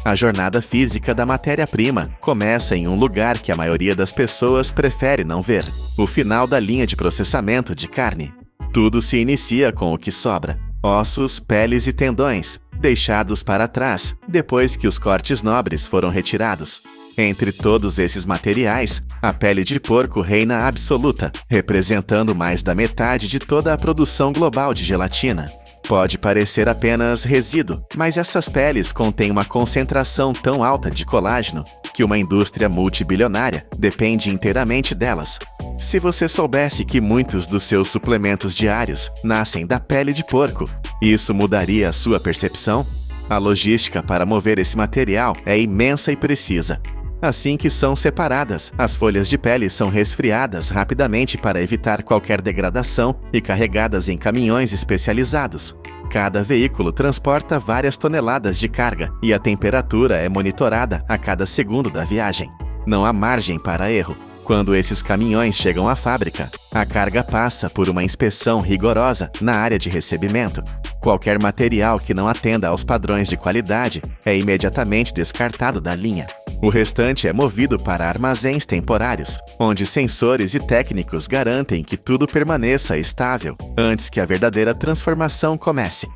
A jornada física da matéria-prima começa em um lugar que a maioria das pessoas prefere não ver: o final da linha de processamento de carne. Tudo se inicia com o que sobra: ossos, peles e tendões, deixados para trás depois que os cortes nobres foram retirados. Entre todos esses materiais, a pele de porco reina absoluta, representando mais da metade de toda a produção global de gelatina. Pode parecer apenas resíduo, mas essas peles contêm uma concentração tão alta de colágeno que uma indústria multibilionária depende inteiramente delas. Se você soubesse que muitos dos seus suplementos diários nascem da pele de porco, isso mudaria a sua percepção? A logística para mover esse material é imensa e precisa. Assim que são separadas, as folhas de pele são resfriadas rapidamente para evitar qualquer degradação e carregadas em caminhões especializados. Cada veículo transporta várias toneladas de carga e a temperatura é monitorada a cada segundo da viagem. Não há margem para erro. Quando esses caminhões chegam à fábrica, a carga passa por uma inspeção rigorosa na área de recebimento. Qualquer material que não atenda aos padrões de qualidade é imediatamente descartado da linha. O restante é movido para armazéns temporários, onde sensores e técnicos garantem que tudo permaneça estável antes que a verdadeira transformação comece.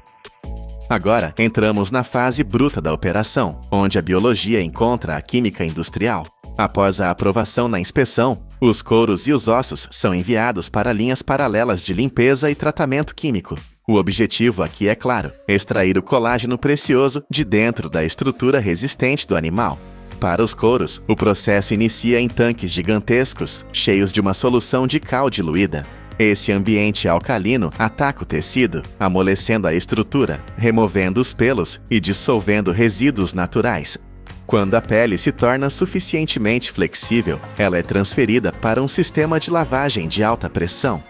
Agora, entramos na fase bruta da operação, onde a biologia encontra a química industrial. Após a aprovação na inspeção, os couros e os ossos são enviados para linhas paralelas de limpeza e tratamento químico. O objetivo aqui é claro: extrair o colágeno precioso de dentro da estrutura resistente do animal. Para os couros, o processo inicia em tanques gigantescos, cheios de uma solução de cal diluída. Esse ambiente alcalino ataca o tecido, amolecendo a estrutura, removendo os pelos e dissolvendo resíduos naturais. Quando a pele se torna suficientemente flexível, ela é transferida para um sistema de lavagem de alta pressão.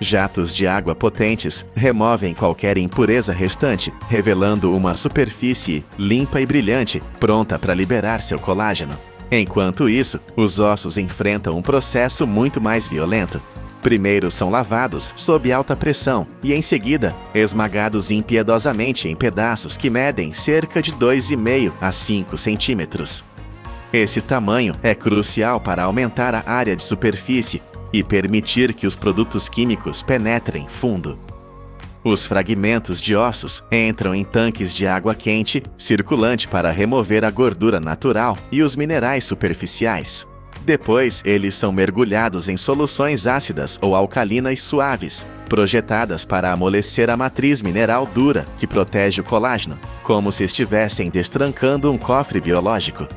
Jatos de água potentes removem qualquer impureza restante, revelando uma superfície limpa e brilhante, pronta para liberar seu colágeno. Enquanto isso, os ossos enfrentam um processo muito mais violento. Primeiro são lavados sob alta pressão e, em seguida, esmagados impiedosamente em pedaços que medem cerca de 2,5 a 5 centímetros. Esse tamanho é crucial para aumentar a área de superfície e permitir que os produtos químicos penetrem fundo. Os fragmentos de ossos entram em tanques de água quente circulante para remover a gordura natural e os minerais superficiais. Depois, eles são mergulhados em soluções ácidas ou alcalinas suaves, projetadas para amolecer a matriz mineral dura que protege o colágeno, como se estivessem destrancando um cofre biológico.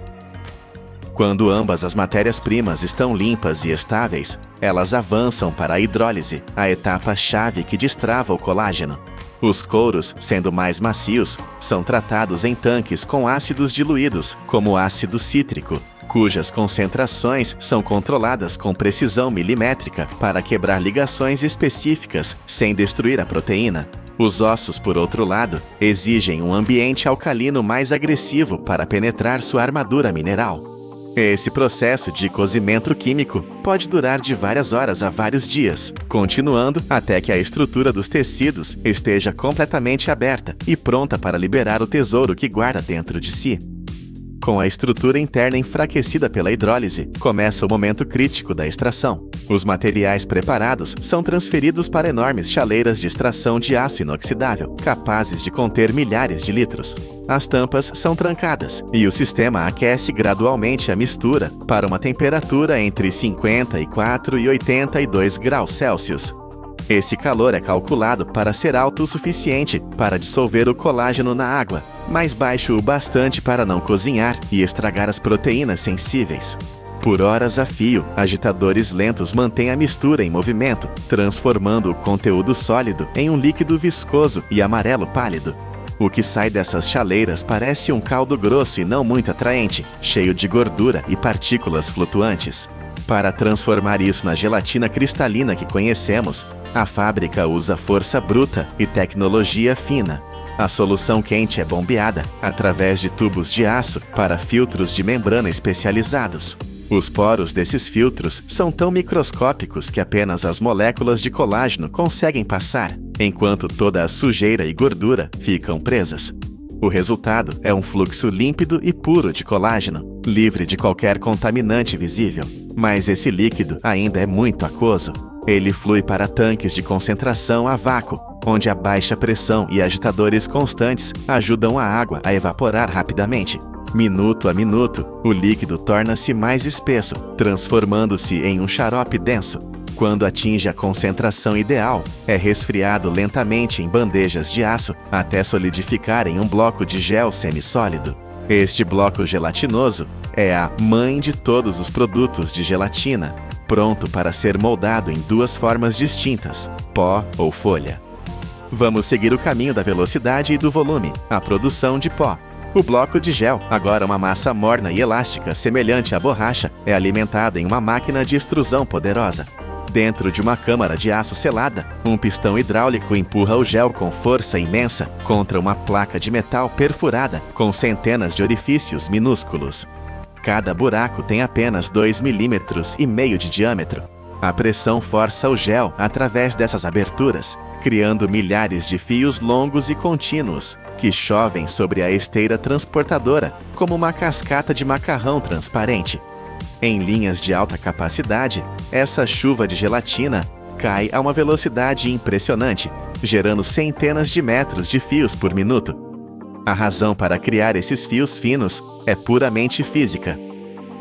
Quando ambas as matérias-primas estão limpas e estáveis, elas avançam para a hidrólise, a etapa-chave que destrava o colágeno. Os couros, sendo mais macios, são tratados em tanques com ácidos diluídos, como ácido cítrico, cujas concentrações são controladas com precisão milimétrica para quebrar ligações específicas sem destruir a proteína. Os ossos, por outro lado, exigem um ambiente alcalino mais agressivo para penetrar sua armadura mineral. Esse processo de cozimento químico pode durar de várias horas a vários dias, continuando até que a estrutura dos tecidos esteja completamente aberta e pronta para liberar o tesouro que guarda dentro de si. Com a estrutura interna enfraquecida pela hidrólise, começa o momento crítico da extração. Os materiais preparados são transferidos para enormes chaleiras de extração de aço inoxidável, capazes de conter milhares de litros. As tampas são trancadas e o sistema aquece gradualmente a mistura para uma temperatura entre 54 e 82 graus Celsius. Esse calor é calculado para ser alto o suficiente para dissolver o colágeno na água, mas baixo o bastante para não cozinhar e estragar as proteínas sensíveis. Por horas a fio, agitadores lentos mantêm a mistura em movimento, transformando o conteúdo sólido em um líquido viscoso e amarelo pálido. O que sai dessas chaleiras parece um caldo grosso e não muito atraente, cheio de gordura e partículas flutuantes. Para transformar isso na gelatina cristalina que conhecemos, a fábrica usa força bruta e tecnologia fina. A solução quente é bombeada através de tubos de aço para filtros de membrana especializados. Os poros desses filtros são tão microscópicos que apenas as moléculas de colágeno conseguem passar, enquanto toda a sujeira e gordura ficam presas. O resultado é um fluxo límpido e puro de colágeno, livre de qualquer contaminante visível. Mas esse líquido ainda é muito aquoso. Ele flui para tanques de concentração a vácuo, onde a baixa pressão e agitadores constantes ajudam a água a evaporar rapidamente. Minuto a minuto, o líquido torna-se mais espesso, transformando-se em um xarope denso. Quando atinge a concentração ideal, é resfriado lentamente em bandejas de aço até solidificar em um bloco de gel semissólido. Este bloco gelatinoso é a mãe de todos os produtos de gelatina, pronto para ser moldado em duas formas distintas, pó ou folha. Vamos seguir o caminho da velocidade e do volume, a produção de pó. O bloco de gel, agora uma massa morna e elástica semelhante à borracha, é alimentado em uma máquina de extrusão poderosa. Dentro de uma câmara de aço selada, um pistão hidráulico empurra o gel com força imensa contra uma placa de metal perfurada com centenas de orifícios minúsculos. Cada buraco tem apenas 2,5 milímetros de diâmetro. A pressão força o gel através dessas aberturas, criando milhares de fios longos e contínuos, que chovem sobre a esteira transportadora como uma cascata de macarrão transparente. Em linhas de alta capacidade, essa chuva de gelatina cai a uma velocidade impressionante, gerando centenas de metros de fios por minuto. A razão para criar esses fios finos é puramente física.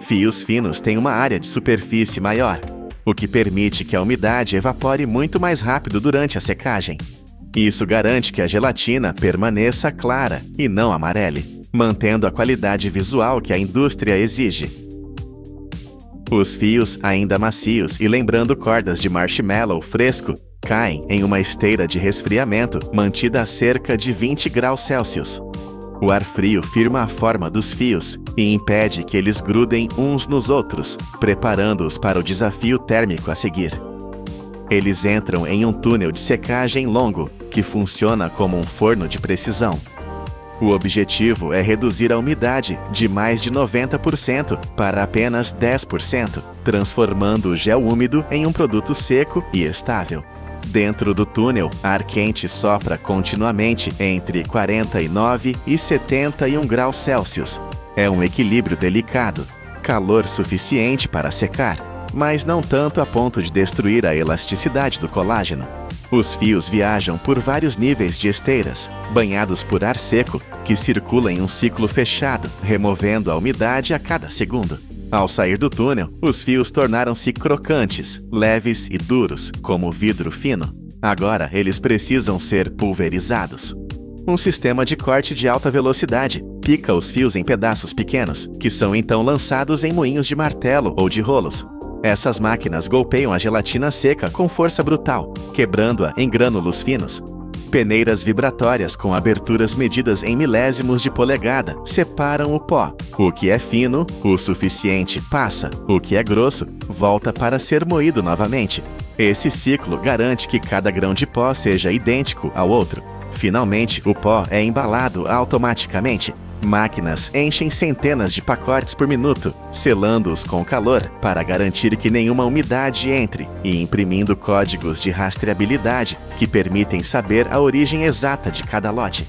Fios finos têm uma área de superfície maior, o que permite que a umidade evapore muito mais rápido durante a secagem. Isso garante que a gelatina permaneça clara e não amarele, mantendo a qualidade visual que a indústria exige. Os fios, ainda macios e lembrando cordas de marshmallow fresco, caem em uma esteira de resfriamento mantida a cerca de 20 graus Celsius. O ar frio firma a forma dos fios e impede que eles grudem uns nos outros, preparando-os para o desafio térmico a seguir. Eles entram em um túnel de secagem longo, que funciona como um forno de precisão. O objetivo é reduzir a umidade de mais de 90% para apenas 10%, transformando o gel úmido em um produto seco e estável. Dentro do túnel, ar quente sopra continuamente entre 49 e 71 graus Celsius. É um equilíbrio delicado, calor suficiente para secar, mas não tanto a ponto de destruir a elasticidade do colágeno. Os fios viajam por vários níveis de esteiras, banhados por ar seco, que circula em um ciclo fechado, removendo a umidade a cada segundo. Ao sair do túnel, os fios tornaram-se crocantes, leves e duros, como vidro fino. Agora, eles precisam ser pulverizados. Um sistema de corte de alta velocidade pica os fios em pedaços pequenos, que são então lançados em moinhos de martelo ou de rolos. Essas máquinas golpeiam a gelatina seca com força brutal, quebrando-a em grânulos finos. Peneiras vibratórias com aberturas medidas em milésimos de polegada separam o pó. O que é fino, o suficiente, passa. O que é grosso, volta para ser moído novamente. Esse ciclo garante que cada grão de pó seja idêntico ao outro. Finalmente, o pó é embalado automaticamente. Máquinas enchem centenas de pacotes por minuto, selando-os com calor para garantir que nenhuma umidade entre e imprimindo códigos de rastreabilidade que permitem saber a origem exata de cada lote.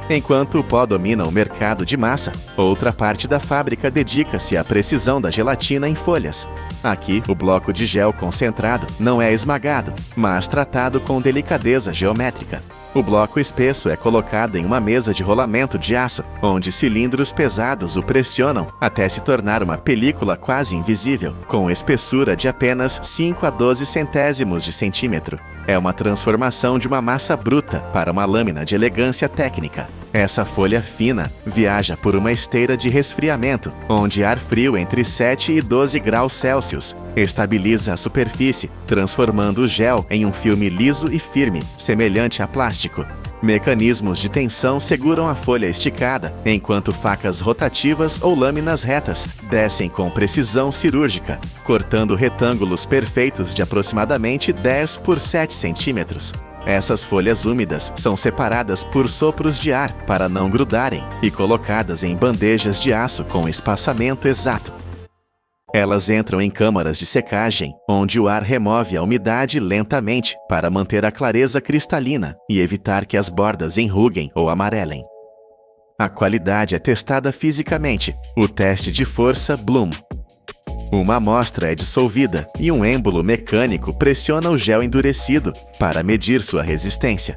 Enquanto o pó domina o mercado de massa, outra parte da fábrica dedica-se à precisão da gelatina em folhas. Aqui, o bloco de gel concentrado não é esmagado, mas tratado com delicadeza geométrica. O bloco espesso é colocado em uma mesa de rolamento de aço, onde cilindros pesados o pressionam até se tornar uma película quase invisível, com espessura de apenas 5 a 12 centésimos de centímetro. É uma transformação de uma massa bruta para uma lâmina de elegância técnica. Essa folha fina viaja por uma esteira de resfriamento, onde ar frio entre 7 e 12 graus Celsius estabiliza a superfície, transformando o gel em um filme liso e firme, semelhante a plástico. Mecanismos de tensão seguram a folha esticada, enquanto facas rotativas ou lâminas retas descem com precisão cirúrgica, cortando retângulos perfeitos de aproximadamente 10 por 7 centímetros. Essas folhas úmidas são separadas por sopros de ar para não grudarem e colocadas em bandejas de aço com espaçamento exato. Elas entram em câmaras de secagem, onde o ar remove a umidade lentamente para manter a clareza cristalina e evitar que as bordas enruguem ou amarelem. A qualidade é testada fisicamente, o teste de força Bloom. Uma amostra é dissolvida e um êmbolo mecânico pressiona o gel endurecido para medir sua resistência.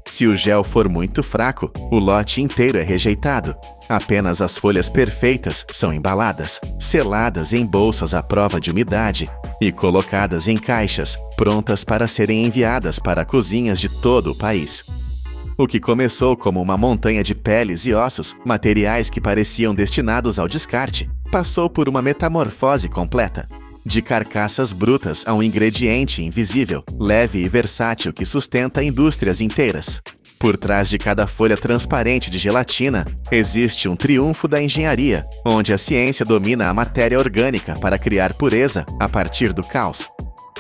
Se o gel for muito fraco, o lote inteiro é rejeitado. Apenas as folhas perfeitas são embaladas, seladas em bolsas à prova de umidade e colocadas em caixas, prontas para serem enviadas para cozinhas de todo o país. O que começou como uma montanha de peles e ossos, materiais que pareciam destinados ao descarte, passou por uma metamorfose completa. De carcaças brutas a um ingrediente invisível, leve e versátil que sustenta indústrias inteiras. Por trás de cada folha transparente de gelatina, existe um triunfo da engenharia, onde a ciência domina a matéria orgânica para criar pureza a partir do caos.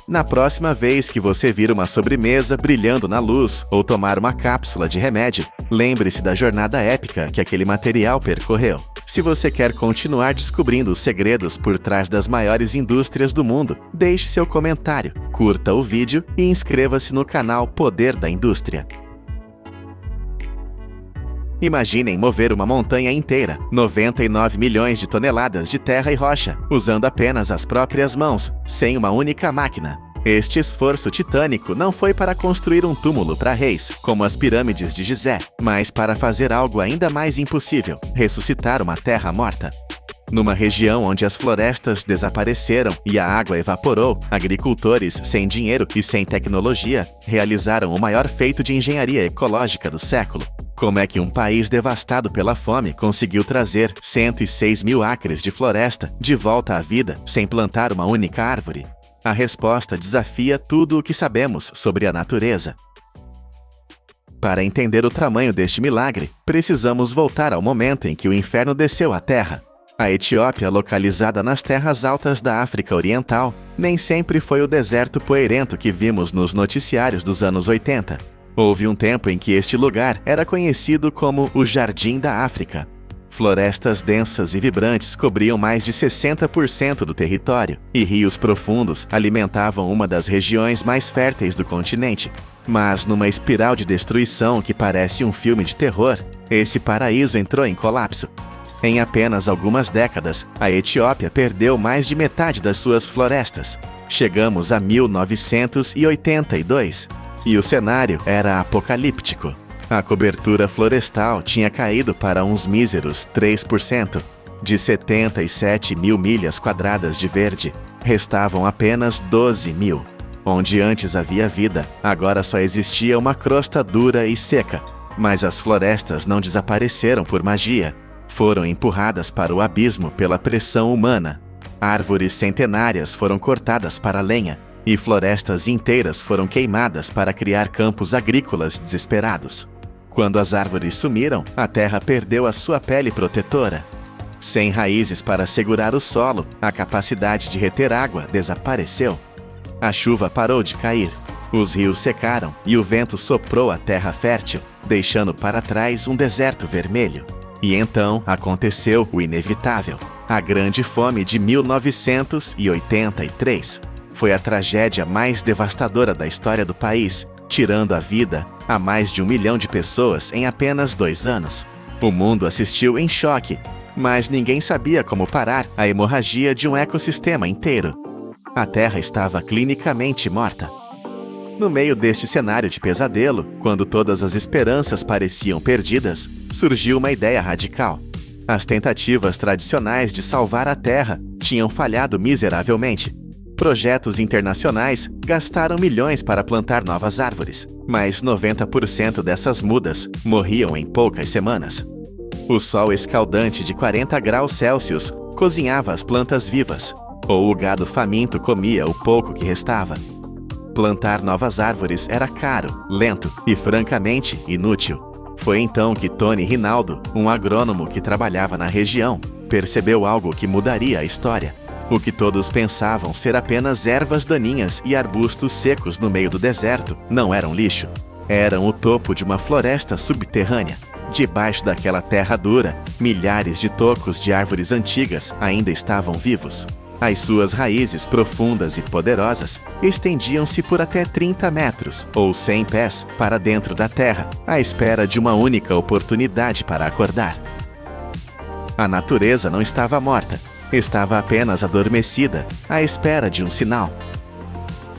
Na próxima vez que você vir uma sobremesa brilhando na luz ou tomar uma cápsula de remédio, lembre-se da jornada épica que aquele material percorreu. Se você quer continuar descobrindo os segredos por trás das maiores indústrias do mundo, deixe seu comentário, curta o vídeo e inscreva-se no canal Poder da Indústria. Imaginem mover uma montanha inteira, 99 milhões de toneladas de terra e rocha, usando apenas as próprias mãos, sem uma única máquina. Este esforço titânico não foi para construir um túmulo para reis, como as pirâmides de Gizé, mas para fazer algo ainda mais impossível: ressuscitar uma terra morta. Numa região onde as florestas desapareceram e a água evaporou, agricultores sem dinheiro e sem tecnologia realizaram o maior feito de engenharia ecológica do século. Como é que um país devastado pela fome conseguiu trazer 106 mil acres de floresta de volta à vida sem plantar uma única árvore? A resposta desafia tudo o que sabemos sobre a natureza. Para entender o tamanho deste milagre, precisamos voltar ao momento em que o inferno desceu à Terra. A Etiópia, localizada nas terras altas da África Oriental, nem sempre foi o deserto poeirento que vimos nos noticiários dos anos 80. Houve um tempo em que este lugar era conhecido como o Jardim da África. Florestas densas e vibrantes cobriam mais de 60% do território, e rios profundos alimentavam uma das regiões mais férteis do continente. Mas numa espiral de destruição que parece um filme de terror, esse paraíso entrou em colapso. Em apenas algumas décadas, a Etiópia perdeu mais de metade das suas florestas. Chegamos a 1982. E o cenário era apocalíptico. A cobertura florestal tinha caído para uns míseros 3%. De 77 mil milhas quadradas de verde, restavam apenas 12 mil. Onde antes havia vida, agora só existia uma crosta dura e seca. Mas as florestas não desapareceram por magia. Foram empurradas para o abismo pela pressão humana. Árvores centenárias foram cortadas para lenha, e florestas inteiras foram queimadas para criar campos agrícolas desesperados. Quando as árvores sumiram, a terra perdeu a sua pele protetora. Sem raízes para segurar o solo, a capacidade de reter água desapareceu. A chuva parou de cair, os rios secaram e o vento soprou a terra fértil, deixando para trás um deserto vermelho. E então aconteceu o inevitável: a Grande Fome de 1983. Foi a tragédia mais devastadora da história do país, tirando a vida a mais de 1 milhão de pessoas em apenas 2 anos. O mundo assistiu em choque, mas ninguém sabia como parar a hemorragia de um ecossistema inteiro. A Terra estava clinicamente morta. No meio deste cenário de pesadelo, quando todas as esperanças pareciam perdidas, surgiu uma ideia radical. As tentativas tradicionais de salvar a Terra tinham falhado miseravelmente. Projetos internacionais gastaram milhões para plantar novas árvores, mas 90% dessas mudas morriam em poucas semanas. O sol escaldante de 40 graus Celsius cozinhava as plantas vivas, ou o gado faminto comia o pouco que restava. Plantar novas árvores era caro, lento e francamente inútil. Foi então que Tony Rinaldo, um agrônomo que trabalhava na região, percebeu algo que mudaria a história. O que todos pensavam ser apenas ervas daninhas e arbustos secos no meio do deserto não eram lixo. Eram o topo de uma floresta subterrânea. Debaixo daquela terra dura, milhares de tocos de árvores antigas ainda estavam vivos. As suas raízes profundas e poderosas estendiam-se por até 30 metros, ou 100 pés, para dentro da terra, à espera de uma única oportunidade para acordar. A natureza não estava morta. Estava apenas adormecida, à espera de um sinal.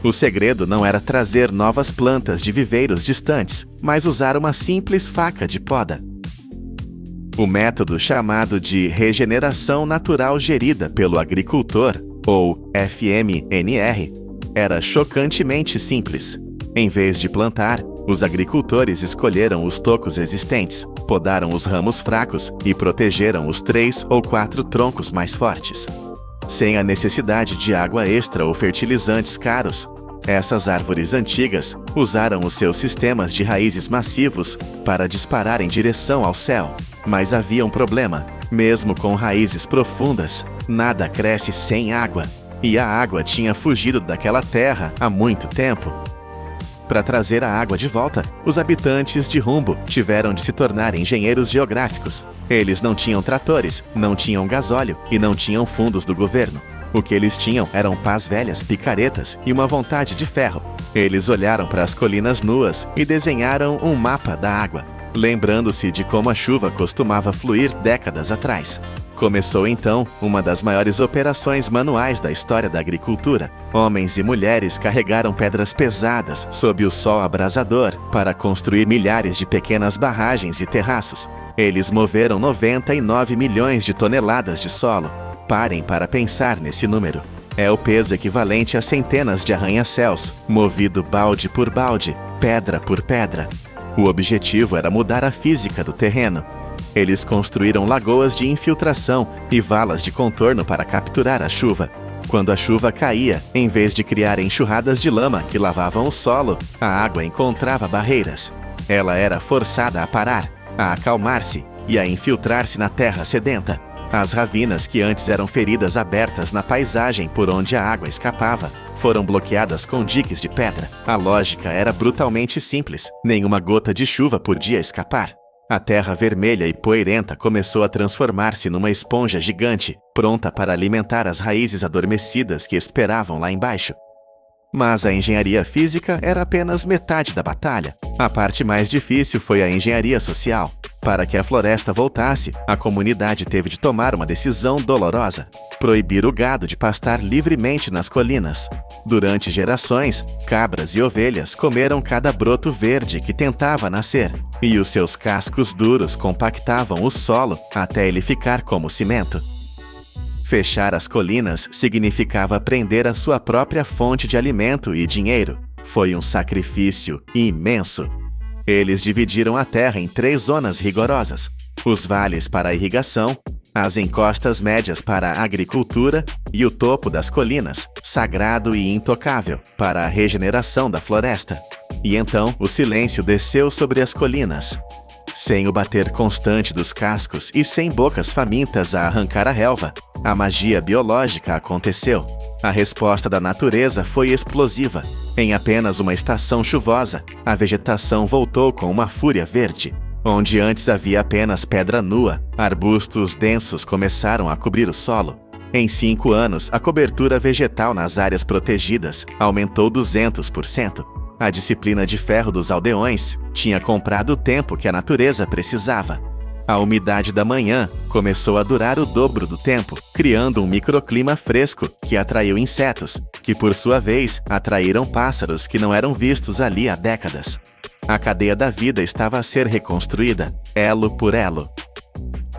O segredo não era trazer novas plantas de viveiros distantes, mas usar uma simples faca de poda. O método chamado de regeneração natural gerida pelo agricultor, ou FMNR, era chocantemente simples. Em vez de plantar, os agricultores escolheram os tocos existentes, podaram os ramos fracos e protegeram os 3 ou 4 troncos mais fortes. Sem a necessidade de água extra ou fertilizantes caros, essas árvores antigas usaram os seus sistemas de raízes massivos para disparar em direção ao céu. Mas havia um problema. Mesmo com raízes profundas, nada cresce sem água. E a água tinha fugido daquela terra há muito tempo. Para trazer a água de volta, os habitantes de Rumbo tiveram de se tornar engenheiros geográficos. Eles não tinham tratores, não tinham gasóleo e não tinham fundos do governo. O que eles tinham eram pás velhas, picaretas e uma vontade de ferro. Eles olharam para as colinas nuas e desenharam um mapa da água, lembrando-se de como a chuva costumava fluir décadas atrás. Começou então uma das maiores operações manuais da história da agricultura. Homens e mulheres carregaram pedras pesadas sob o sol abrasador para construir milhares de pequenas barragens e terraços. Eles moveram 99 milhões de toneladas de solo. Parem para pensar nesse número. É o peso equivalente a centenas de arranha-céus, movido balde por balde, pedra por pedra. O objetivo era mudar a física do terreno. Eles construíram lagoas de infiltração e valas de contorno para capturar a chuva. Quando a chuva caía, em vez de criar enxurradas de lama que lavavam o solo, a água encontrava barreiras. Ela era forçada a parar, a acalmar-se e a infiltrar-se na terra sedenta. As ravinas, que antes eram feridas abertas na paisagem por onde a água escapava, foram bloqueadas com diques de pedra. A lógica era brutalmente simples. Nenhuma gota de chuva podia escapar. A terra vermelha e poeirenta começou a transformar-se numa esponja gigante, pronta para alimentar as raízes adormecidas que esperavam lá embaixo. Mas a engenharia física era apenas metade da batalha. A parte mais difícil foi a engenharia social. Para que a floresta voltasse, a comunidade teve de tomar uma decisão dolorosa: proibir o gado de pastar livremente nas colinas. Durante gerações, cabras e ovelhas comeram cada broto verde que tentava nascer, e os seus cascos duros compactavam o solo até ele ficar como cimento. Fechar as colinas significava prender a sua própria fonte de alimento e dinheiro. Foi um sacrifício imenso. Eles dividiram a terra em 3 zonas rigorosas: os vales para a irrigação, as encostas médias para a agricultura e o topo das colinas, sagrado e intocável, para a regeneração da floresta. E então o silêncio desceu sobre as colinas. Sem o bater constante dos cascos e sem bocas famintas a arrancar a relva, a magia biológica aconteceu. A resposta da natureza foi explosiva. Em apenas uma estação chuvosa, a vegetação voltou com uma fúria verde. Onde antes havia apenas pedra nua, arbustos densos começaram a cobrir o solo. Em 5 anos, a cobertura vegetal nas áreas protegidas aumentou 200%. A disciplina de ferro dos aldeões tinha comprado o tempo que a natureza precisava. A umidade da manhã começou a durar o dobro do tempo, criando um microclima fresco que atraiu insetos, que por sua vez atraíram pássaros que não eram vistos ali há décadas. A cadeia da vida estava a ser reconstruída, elo por elo.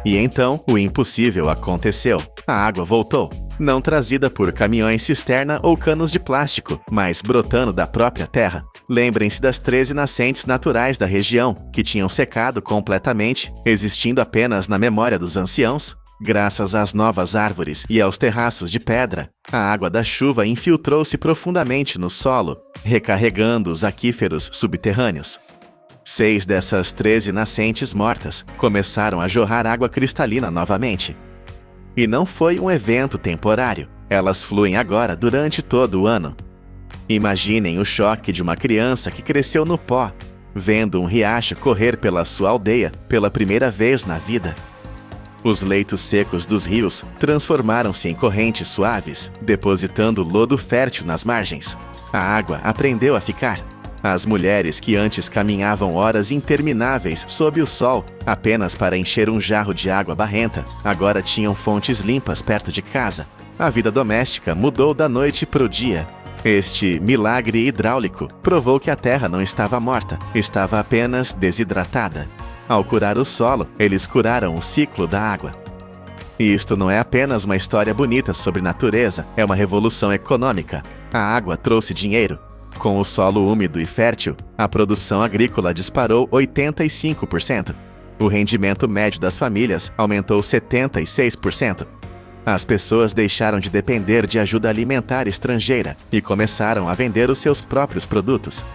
E então, o impossível aconteceu. A água voltou, não trazida por caminhões-cisterna ou canos de plástico, mas brotando da própria terra. Lembrem-se das 13 nascentes naturais da região, que tinham secado completamente, existindo apenas na memória dos anciãos. Graças às novas árvores e aos terraços de pedra, a água da chuva infiltrou-se profundamente no solo, recarregando os aquíferos subterrâneos. 6 dessas 13 nascentes mortas começaram a jorrar água cristalina novamente. E não foi um evento temporário. Elas fluem agora durante todo o ano. Imaginem o choque de uma criança que cresceu no pó, vendo um riacho correr pela sua aldeia pela primeira vez na vida. Os leitos secos dos rios transformaram-se em correntes suaves, depositando lodo fértil nas margens. A água aprendeu a ficar. As mulheres que antes caminhavam horas intermináveis sob o sol apenas para encher um jarro de água barrenta, agora tinham fontes limpas perto de casa. A vida doméstica mudou da noite para o dia. Este milagre hidráulico provou que a terra não estava morta, estava apenas desidratada. Ao curar o solo, eles curaram o ciclo da água. E isto não é apenas uma história bonita sobre natureza, é uma revolução econômica. A água trouxe dinheiro. Com o solo úmido e fértil, a produção agrícola disparou 85%. O rendimento médio das famílias aumentou 76%. As pessoas deixaram de depender de ajuda alimentar estrangeira e começaram a vender os seus próprios produtos.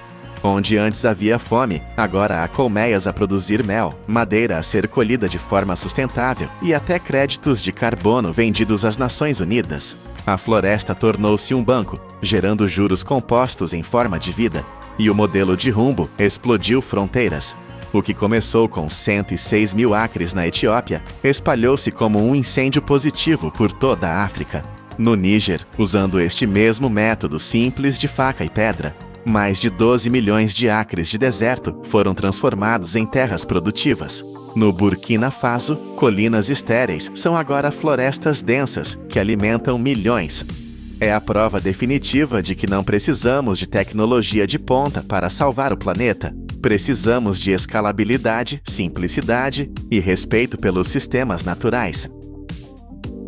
Onde antes havia fome, agora há colmeias a produzir mel, madeira a ser colhida de forma sustentável e até créditos de carbono vendidos às Nações Unidas. A floresta tornou-se um banco, gerando juros compostos em forma de vida. e o modelo de rumbo explodiu fronteiras. O que começou com 106 mil acres na Etiópia espalhou-se como um incêndio positivo por toda a África. No Níger, usando este mesmo método simples de faca e pedra, mais de 12 milhões de acres de deserto foram transformados em terras produtivas. No Burkina Faso, colinas estéreis são agora florestas densas que alimentam milhões. É a prova definitiva de que não precisamos de tecnologia de ponta para salvar o planeta. Precisamos de escalabilidade, simplicidade e respeito pelos sistemas naturais.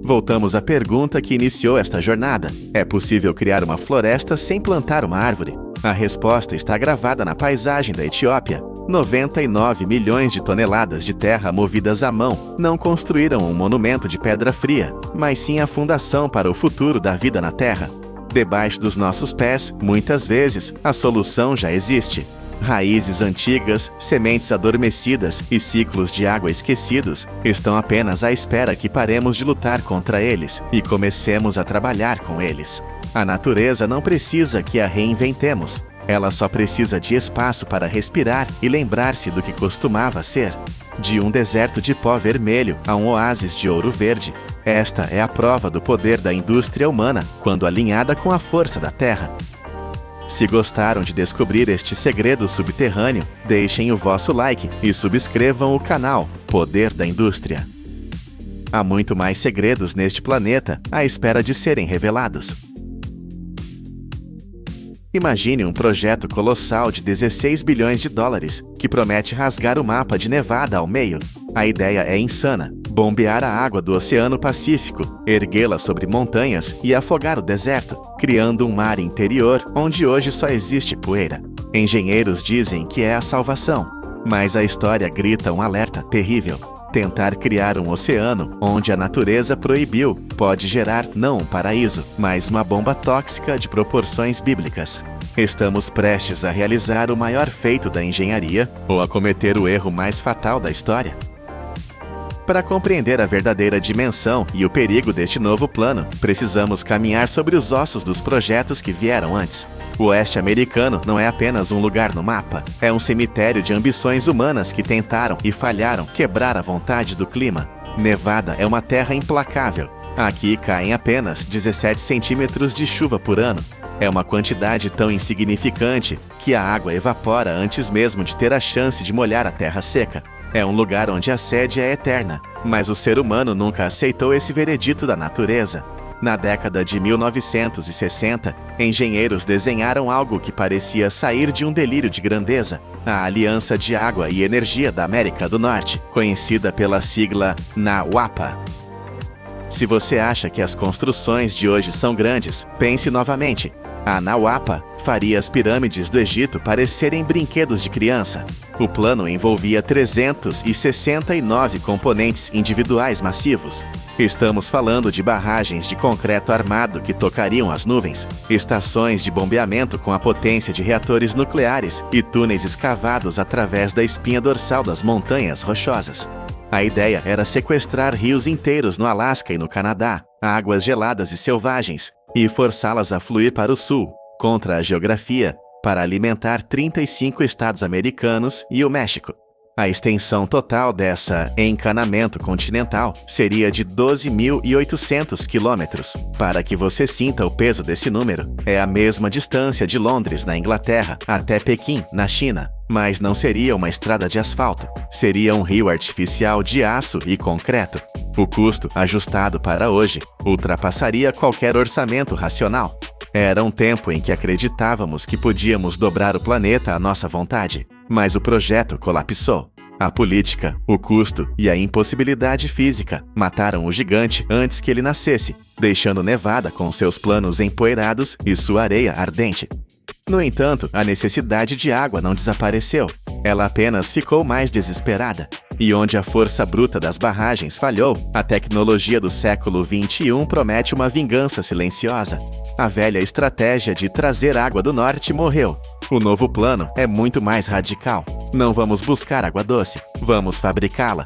Voltamos à pergunta que iniciou esta jornada. É possível criar uma floresta sem plantar uma árvore? A resposta está gravada na paisagem da Etiópia. 99 milhões de toneladas de terra movidas à mão não construíram um monumento de pedra fria, mas sim a fundação para o futuro da vida na Terra. Debaixo dos nossos pés, muitas vezes, a solução já existe. Raízes antigas, sementes adormecidas e ciclos de água esquecidos estão apenas à espera que paremos de lutar contra eles e comecemos a trabalhar com eles. A natureza não precisa que a reinventemos. Ela só precisa de espaço para respirar e lembrar-se do que costumava ser. De um deserto de pó vermelho a um oásis de ouro verde, esta é a prova do poder da indústria humana quando alinhada com a força da terra. Se gostaram de descobrir este segredo subterrâneo, deixem o vosso like e subscrevam o canal Poder da Indústria. Há muito mais segredos neste planeta à espera de serem revelados. Imagine um projeto colossal de 16 bilhões de dólares que promete rasgar o mapa de Nevada ao meio. A ideia é insana: bombear a água do Oceano Pacífico, erguê-la sobre montanhas e afogar o deserto, criando um mar interior onde hoje só existe poeira. Engenheiros dizem que é a salvação, mas a história grita um alerta terrível. Tentar criar um oceano onde a natureza proibiu pode gerar não um paraíso, mas uma bomba tóxica de proporções bíblicas. Estamos prestes a realizar o maior feito da engenharia ou a cometer o erro mais fatal da história? Para compreender a verdadeira dimensão e o perigo deste novo plano, precisamos caminhar sobre os ossos dos projetos que vieram antes. O oeste americano não é apenas um lugar no mapa, é um cemitério de ambições humanas que tentaram e falharam quebrar a vontade do clima. Nevada é uma terra implacável. Aqui caem apenas 17 centímetros de chuva por ano. É uma quantidade tão insignificante que a água evapora antes mesmo de ter a chance de molhar a terra seca. É um lugar onde a sede é eterna, mas o ser humano nunca aceitou esse veredito da natureza. Na década de 1960, engenheiros desenharam algo que parecia sair de um delírio de grandeza: a Aliança de Água e Energia da América do Norte, conhecida pela sigla NAWAPA. Se você acha que as construções de hoje são grandes, pense novamente. A NAWAPA faria as pirâmides do Egito parecerem brinquedos de criança. O plano envolvia 369 componentes individuais massivos. Estamos falando de barragens de concreto armado que tocariam as nuvens, estações de bombeamento com a potência de reatores nucleares e túneis escavados através da espinha dorsal das montanhas rochosas. A ideia era sequestrar rios inteiros no Alasca e no Canadá, águas geladas e selvagens, e forçá-las a fluir para o sul, contra a geografia, para alimentar 35 estados americanos e o México. A extensão total dessa encanamento continental seria de 12.800 quilômetros. Para que você sinta o peso desse número, é a mesma distância de Londres, na Inglaterra, até Pequim, na China. Mas não seria uma estrada de asfalto, seria um rio artificial de aço e concreto. O custo, ajustado para hoje, ultrapassaria qualquer orçamento racional. Era um tempo em que acreditávamos que podíamos dobrar o planeta à nossa vontade, mas o projeto colapsou. A política, o custo e a impossibilidade física mataram o gigante antes que ele nascesse, deixando Nevada com seus planos empoeirados e sua areia ardente. No entanto, a necessidade de água não desapareceu. Ela apenas ficou mais desesperada. E onde a força bruta das barragens falhou, a tecnologia do século XXI promete uma vingança silenciosa. A velha estratégia de trazer água do norte morreu. O novo plano é muito mais radical. Não vamos buscar água doce, vamos fabricá-la.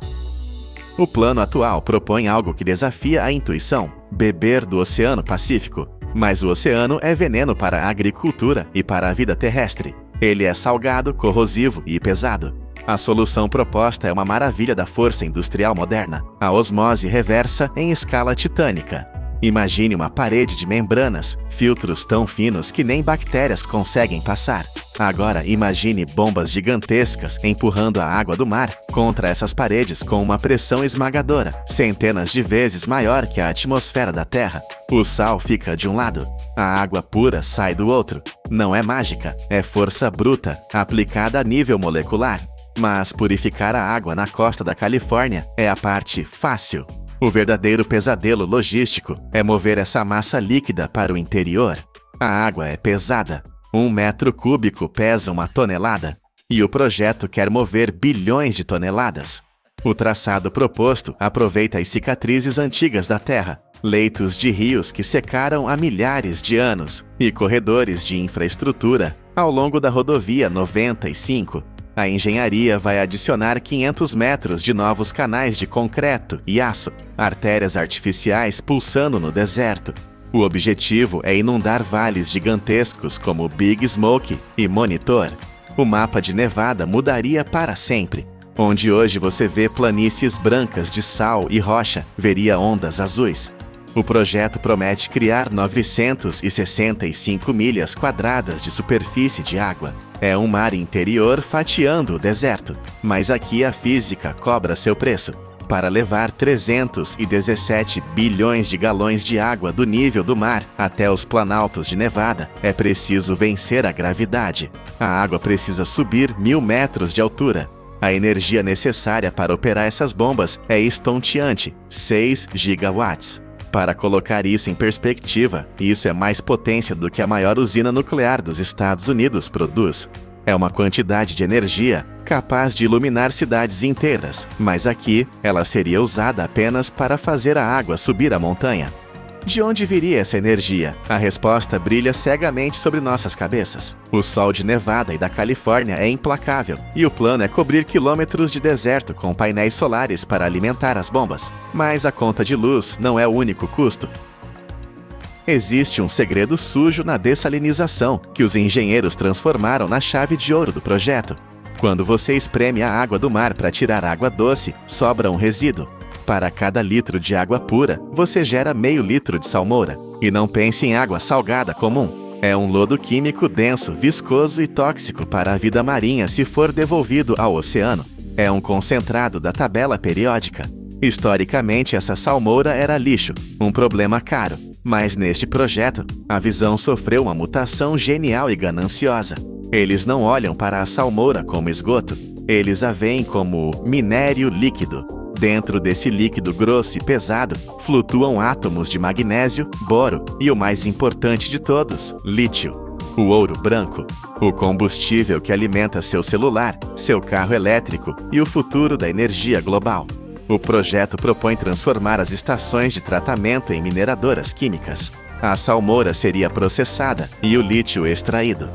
O plano atual propõe algo que desafia a intuição: beber do Oceano Pacífico. Mas o oceano é veneno para a agricultura e para a vida terrestre. Ele é salgado, corrosivo e pesado. A solução proposta é uma maravilha da força industrial moderna, a osmose reversa em escala titânica. Imagine uma parede de membranas, filtros tão finos que nem bactérias conseguem passar. Agora imagine bombas gigantescas empurrando a água do mar contra essas paredes com uma pressão esmagadora, centenas de vezes maior que a atmosfera da Terra. O sal fica de um lado, a água pura sai do outro. Não é mágica, é força bruta, aplicada a nível molecular. Mas purificar a água na costa da Califórnia é a parte fácil. O verdadeiro pesadelo logístico é mover essa massa líquida para o interior. A água é pesada. 1 metro cúbico pesa 1 tonelada. E o projeto quer mover bilhões de toneladas. O traçado proposto aproveita as cicatrizes antigas da Terra, leitos de rios que secaram há milhares de anos e corredores de infraestrutura ao longo da rodovia 95. A engenharia vai adicionar 500 metros de novos canais de concreto e aço, artérias artificiais pulsando no deserto. O objetivo é inundar vales gigantescos como Big Smoke e Monitor. O mapa de Nevada mudaria para sempre. Onde hoje você vê planícies brancas de sal e rocha, veria ondas azuis. O projeto promete criar 965 milhas quadradas de superfície de água. É um mar interior fatiando o deserto, mas aqui a física cobra seu preço. Para levar 317 bilhões de galões de água do nível do mar até os planaltos de Nevada, é preciso vencer a gravidade. A água precisa subir 1.000 metros de altura. A energia necessária para operar essas bombas é estonteante, 6 gigawatts. Para colocar isso em perspectiva, isso é mais potência do que a maior usina nuclear dos Estados Unidos produz. É uma quantidade de energia capaz de iluminar cidades inteiras, mas aqui ela seria usada apenas para fazer a água subir a montanha. De onde viria essa energia? A resposta brilha cegamente sobre nossas cabeças. O sol de Nevada e da Califórnia é implacável, e o plano é cobrir quilômetros de deserto com painéis solares para alimentar as bombas. Mas a conta de luz não é o único custo. Existe um segredo sujo na dessalinização, que os engenheiros transformaram na chave de ouro do projeto. Quando você espreme a água do mar para tirar água doce, sobra um resíduo. Para cada litro de água pura, você gera meio litro de salmoura. E não pense em água salgada comum. É um lodo químico denso, viscoso e tóxico para a vida marinha se for devolvido ao oceano. É um concentrado da tabela periódica. Historicamente, essa salmoura era lixo, um problema caro. Mas neste projeto, a visão sofreu uma mutação genial e gananciosa. Eles não olham para a salmoura como esgoto. Eles a veem como minério líquido. Dentro desse líquido grosso e pesado, flutuam átomos de magnésio, boro e o mais importante de todos, lítio, o ouro branco, o combustível que alimenta seu celular, seu carro elétrico e o futuro da energia global. O projeto propõe transformar as estações de tratamento em mineradoras químicas. A salmoura seria processada e o lítio extraído.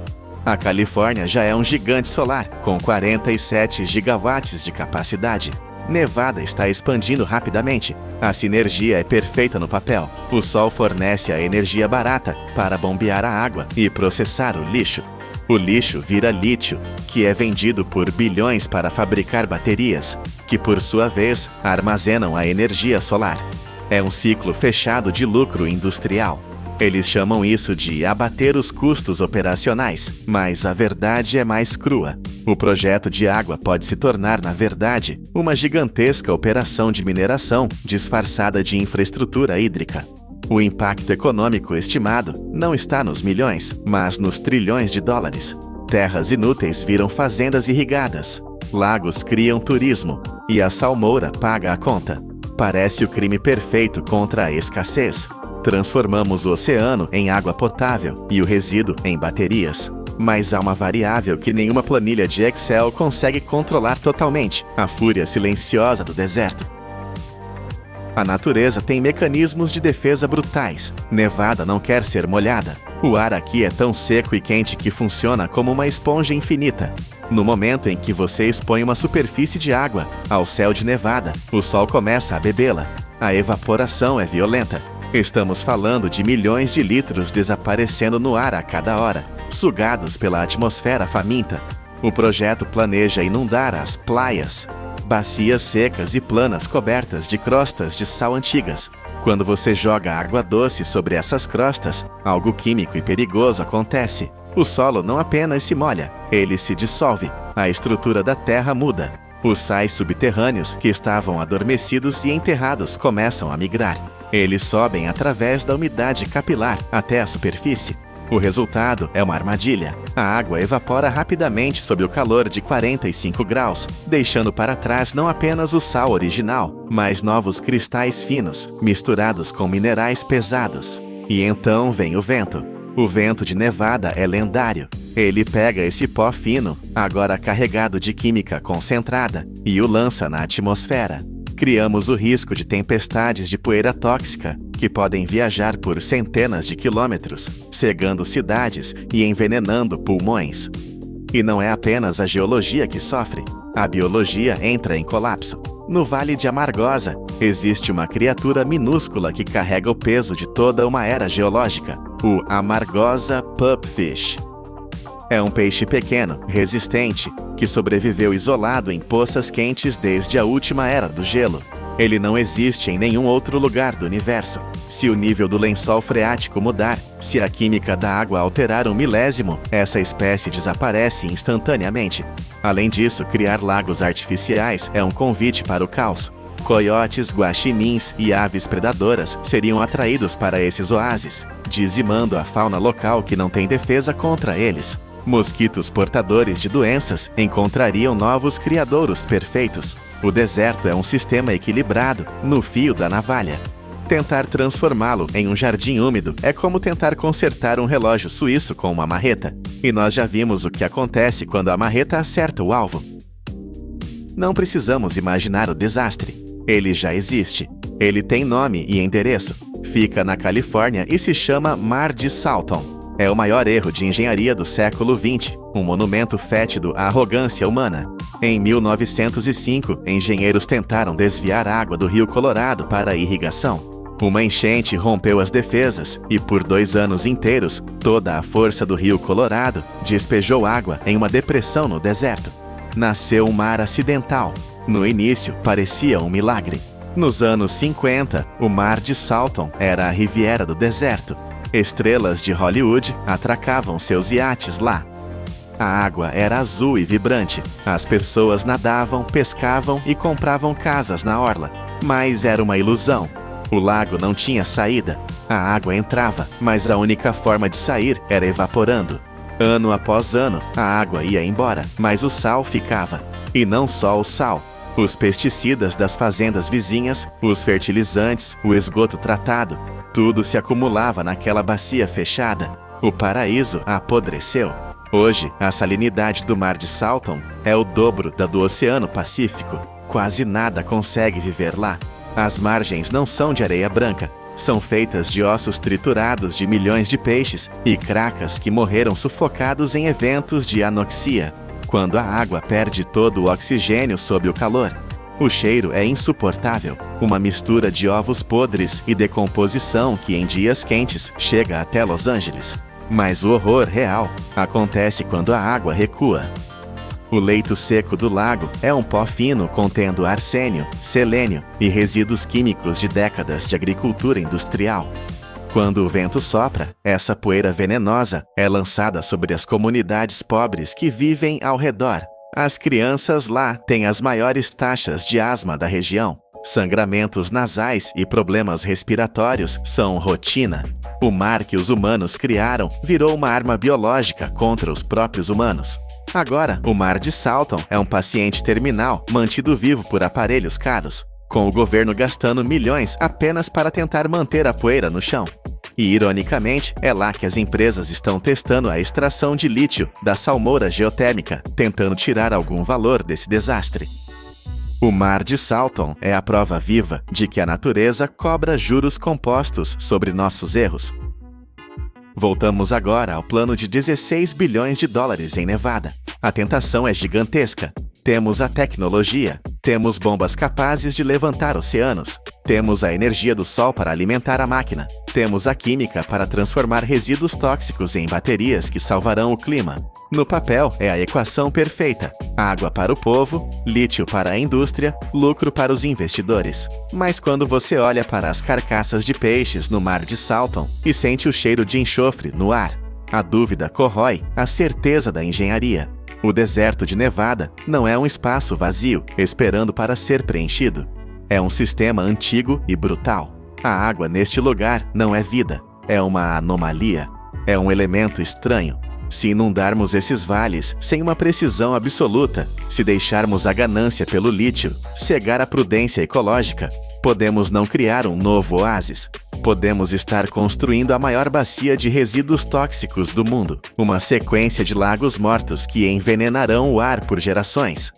A Califórnia já é um gigante solar, com 47 gigawatts de capacidade. Nevada está expandindo rapidamente. A sinergia é perfeita no papel. O sol fornece a energia barata para bombear a água e processar o lixo. O lixo vira lítio, que é vendido por bilhões para fabricar baterias, que por sua vez armazenam a energia solar. É um ciclo fechado de lucro industrial. Eles chamam isso de abater os custos operacionais, mas a verdade é mais crua. O projeto de água pode se tornar, na verdade, uma gigantesca operação de mineração disfarçada de infraestrutura hídrica. O impacto econômico estimado não está nos milhões, mas nos trilhões de dólares. Terras inúteis viram fazendas irrigadas. Lagos criam turismo e a salmoura paga a conta. Parece o crime perfeito contra a escassez. Transformamos o oceano em água potável e o resíduo em baterias. Mas há uma variável que nenhuma planilha de Excel consegue controlar totalmente: a fúria silenciosa do deserto. A natureza tem mecanismos de defesa brutais. Nevada não quer ser molhada. O ar aqui é tão seco e quente que funciona como uma esponja infinita. No momento em que você expõe uma superfície de água ao céu de Nevada, o sol começa a bebê-la. A evaporação é violenta. Estamos falando de milhões de litros desaparecendo no ar a cada hora. sugados pela atmosfera faminta. O projeto planeja inundar as praias, bacias secas e planas cobertas de crostas de sal antigas. Quando você joga água doce sobre essas crostas, algo químico e perigoso acontece. O solo não apenas se molha, ele se dissolve. A estrutura da terra muda. Os sais subterrâneos que estavam adormecidos e enterrados começam a migrar. Eles sobem através da umidade capilar até a superfície. O resultado é uma armadilha. A água evapora rapidamente sob o calor de 45 graus, deixando para trás não apenas o sal original, mas novos cristais finos, misturados com minerais pesados. E então vem o vento. O vento de Nevada é lendário. Ele pega esse pó fino, agora carregado de química concentrada, e o lança na atmosfera. Criamos o risco de tempestades de poeira tóxica, que podem viajar por centenas de quilômetros, cegando cidades e envenenando pulmões. E não é apenas a geologia que sofre. A biologia entra em colapso. No Vale de Amargosa, existe uma criatura minúscula que carrega o peso de toda uma era geológica, o Amargosa pupfish. É um peixe pequeno, resistente, que sobreviveu isolado em poças quentes desde a última era do gelo. Ele não existe em nenhum outro lugar do universo. Se o nível do lençol freático mudar, se a química da água alterar um milésimo, essa espécie desaparece instantaneamente. Além disso, criar lagos artificiais é um convite para o caos. Coiotes, guaxinins e aves predadoras seriam atraídos para esses oásis, dizimando a fauna local que não tem defesa contra eles. Mosquitos portadores de doenças encontrariam novos criadouros perfeitos. O deserto é um sistema equilibrado, no fio da navalha. Tentar transformá-lo em um jardim úmido é como tentar consertar um relógio suíço com uma marreta. E nós já vimos o que acontece quando a marreta acerta o alvo. Não precisamos imaginar o desastre. Ele já existe. Ele tem nome e endereço. Fica na Califórnia e se chama Mar de Salton. É o maior erro de engenharia do século XX, um monumento fétido à arrogância humana. Em 1905, engenheiros tentaram desviar água do Rio Colorado para a irrigação. Uma enchente rompeu as defesas e, por 2 anos inteiros, toda a força do Rio Colorado despejou água em uma depressão no deserto. Nasceu um mar acidental. No início, parecia um milagre. Nos anos 50, o Mar de Salton era a Riviera do deserto. Estrelas de Hollywood atracavam seus iates lá. A água era azul e vibrante. As pessoas nadavam, pescavam e compravam casas na orla. Mas era uma ilusão. O lago não tinha saída. A água entrava, mas a única forma de sair era evaporando. Ano após ano, a água ia embora, mas o sal ficava. E não só o sal. Os pesticidas das fazendas vizinhas, os fertilizantes, o esgoto tratado, tudo se acumulava naquela bacia fechada. O paraíso apodreceu. Hoje, a salinidade do Mar de Salton é o dobro da do Oceano Pacífico. Quase nada consegue viver lá. As margens não são de areia branca. São feitas de ossos triturados de milhões de peixes e cracas que morreram sufocados em eventos de anoxia, quando a água perde todo o oxigênio sob o calor. O cheiro é insuportável, uma mistura de ovos podres e decomposição que em dias quentes chega até Los Angeles. Mas o horror real acontece quando a água recua. O leito seco do lago é um pó fino contendo arsênio, selênio e resíduos químicos de décadas de agricultura industrial. Quando o vento sopra, essa poeira venenosa é lançada sobre as comunidades pobres que vivem ao redor. As crianças lá têm as maiores taxas de asma da região. Sangramentos nasais e problemas respiratórios são rotina. O mar que os humanos criaram virou uma arma biológica contra os próprios humanos. Agora, o Mar de Salton é um paciente terminal mantido vivo por aparelhos caros, com o governo gastando milhões apenas para tentar manter a poeira no chão. E, ironicamente, é lá que as empresas estão testando a extração de lítio da salmoura geotérmica, tentando tirar algum valor desse desastre. O Mar de Salton é a prova viva de que a natureza cobra juros compostos sobre nossos erros. Voltamos agora ao plano de 16 bilhões de dólares em Nevada. A tentação é gigantesca. Temos a tecnologia, temos bombas capazes de levantar oceanos, Temos a energia do sol para alimentar a máquina. Temos a química para transformar resíduos tóxicos em baterias que salvarão o clima. No papel, é a equação perfeita: água para o povo, lítio para a indústria, lucro para os investidores. Mas quando você olha para as carcaças de peixes no mar de Salton e sente o cheiro de enxofre no ar, a dúvida corrói a certeza da engenharia. O deserto de Nevada não é um espaço vazio, esperando para ser preenchido. É um sistema antigo e brutal. A água neste lugar não é vida, é uma anomalia, é um elemento estranho. Se inundarmos esses vales sem uma precisão absoluta, se deixarmos a ganância pelo lítio cegar a prudência ecológica, podemos não criar um novo oásis. Podemos estar construindo a maior bacia de resíduos tóxicos do mundo, uma sequência de lagos mortos que envenenarão o ar por gerações.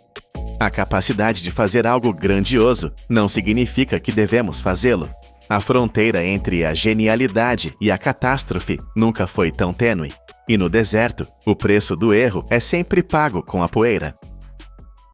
A capacidade de fazer algo grandioso não significa que devemos fazê-lo. A fronteira entre a genialidade e a catástrofe nunca foi tão tênue. E no deserto, o preço do erro é sempre pago com a poeira.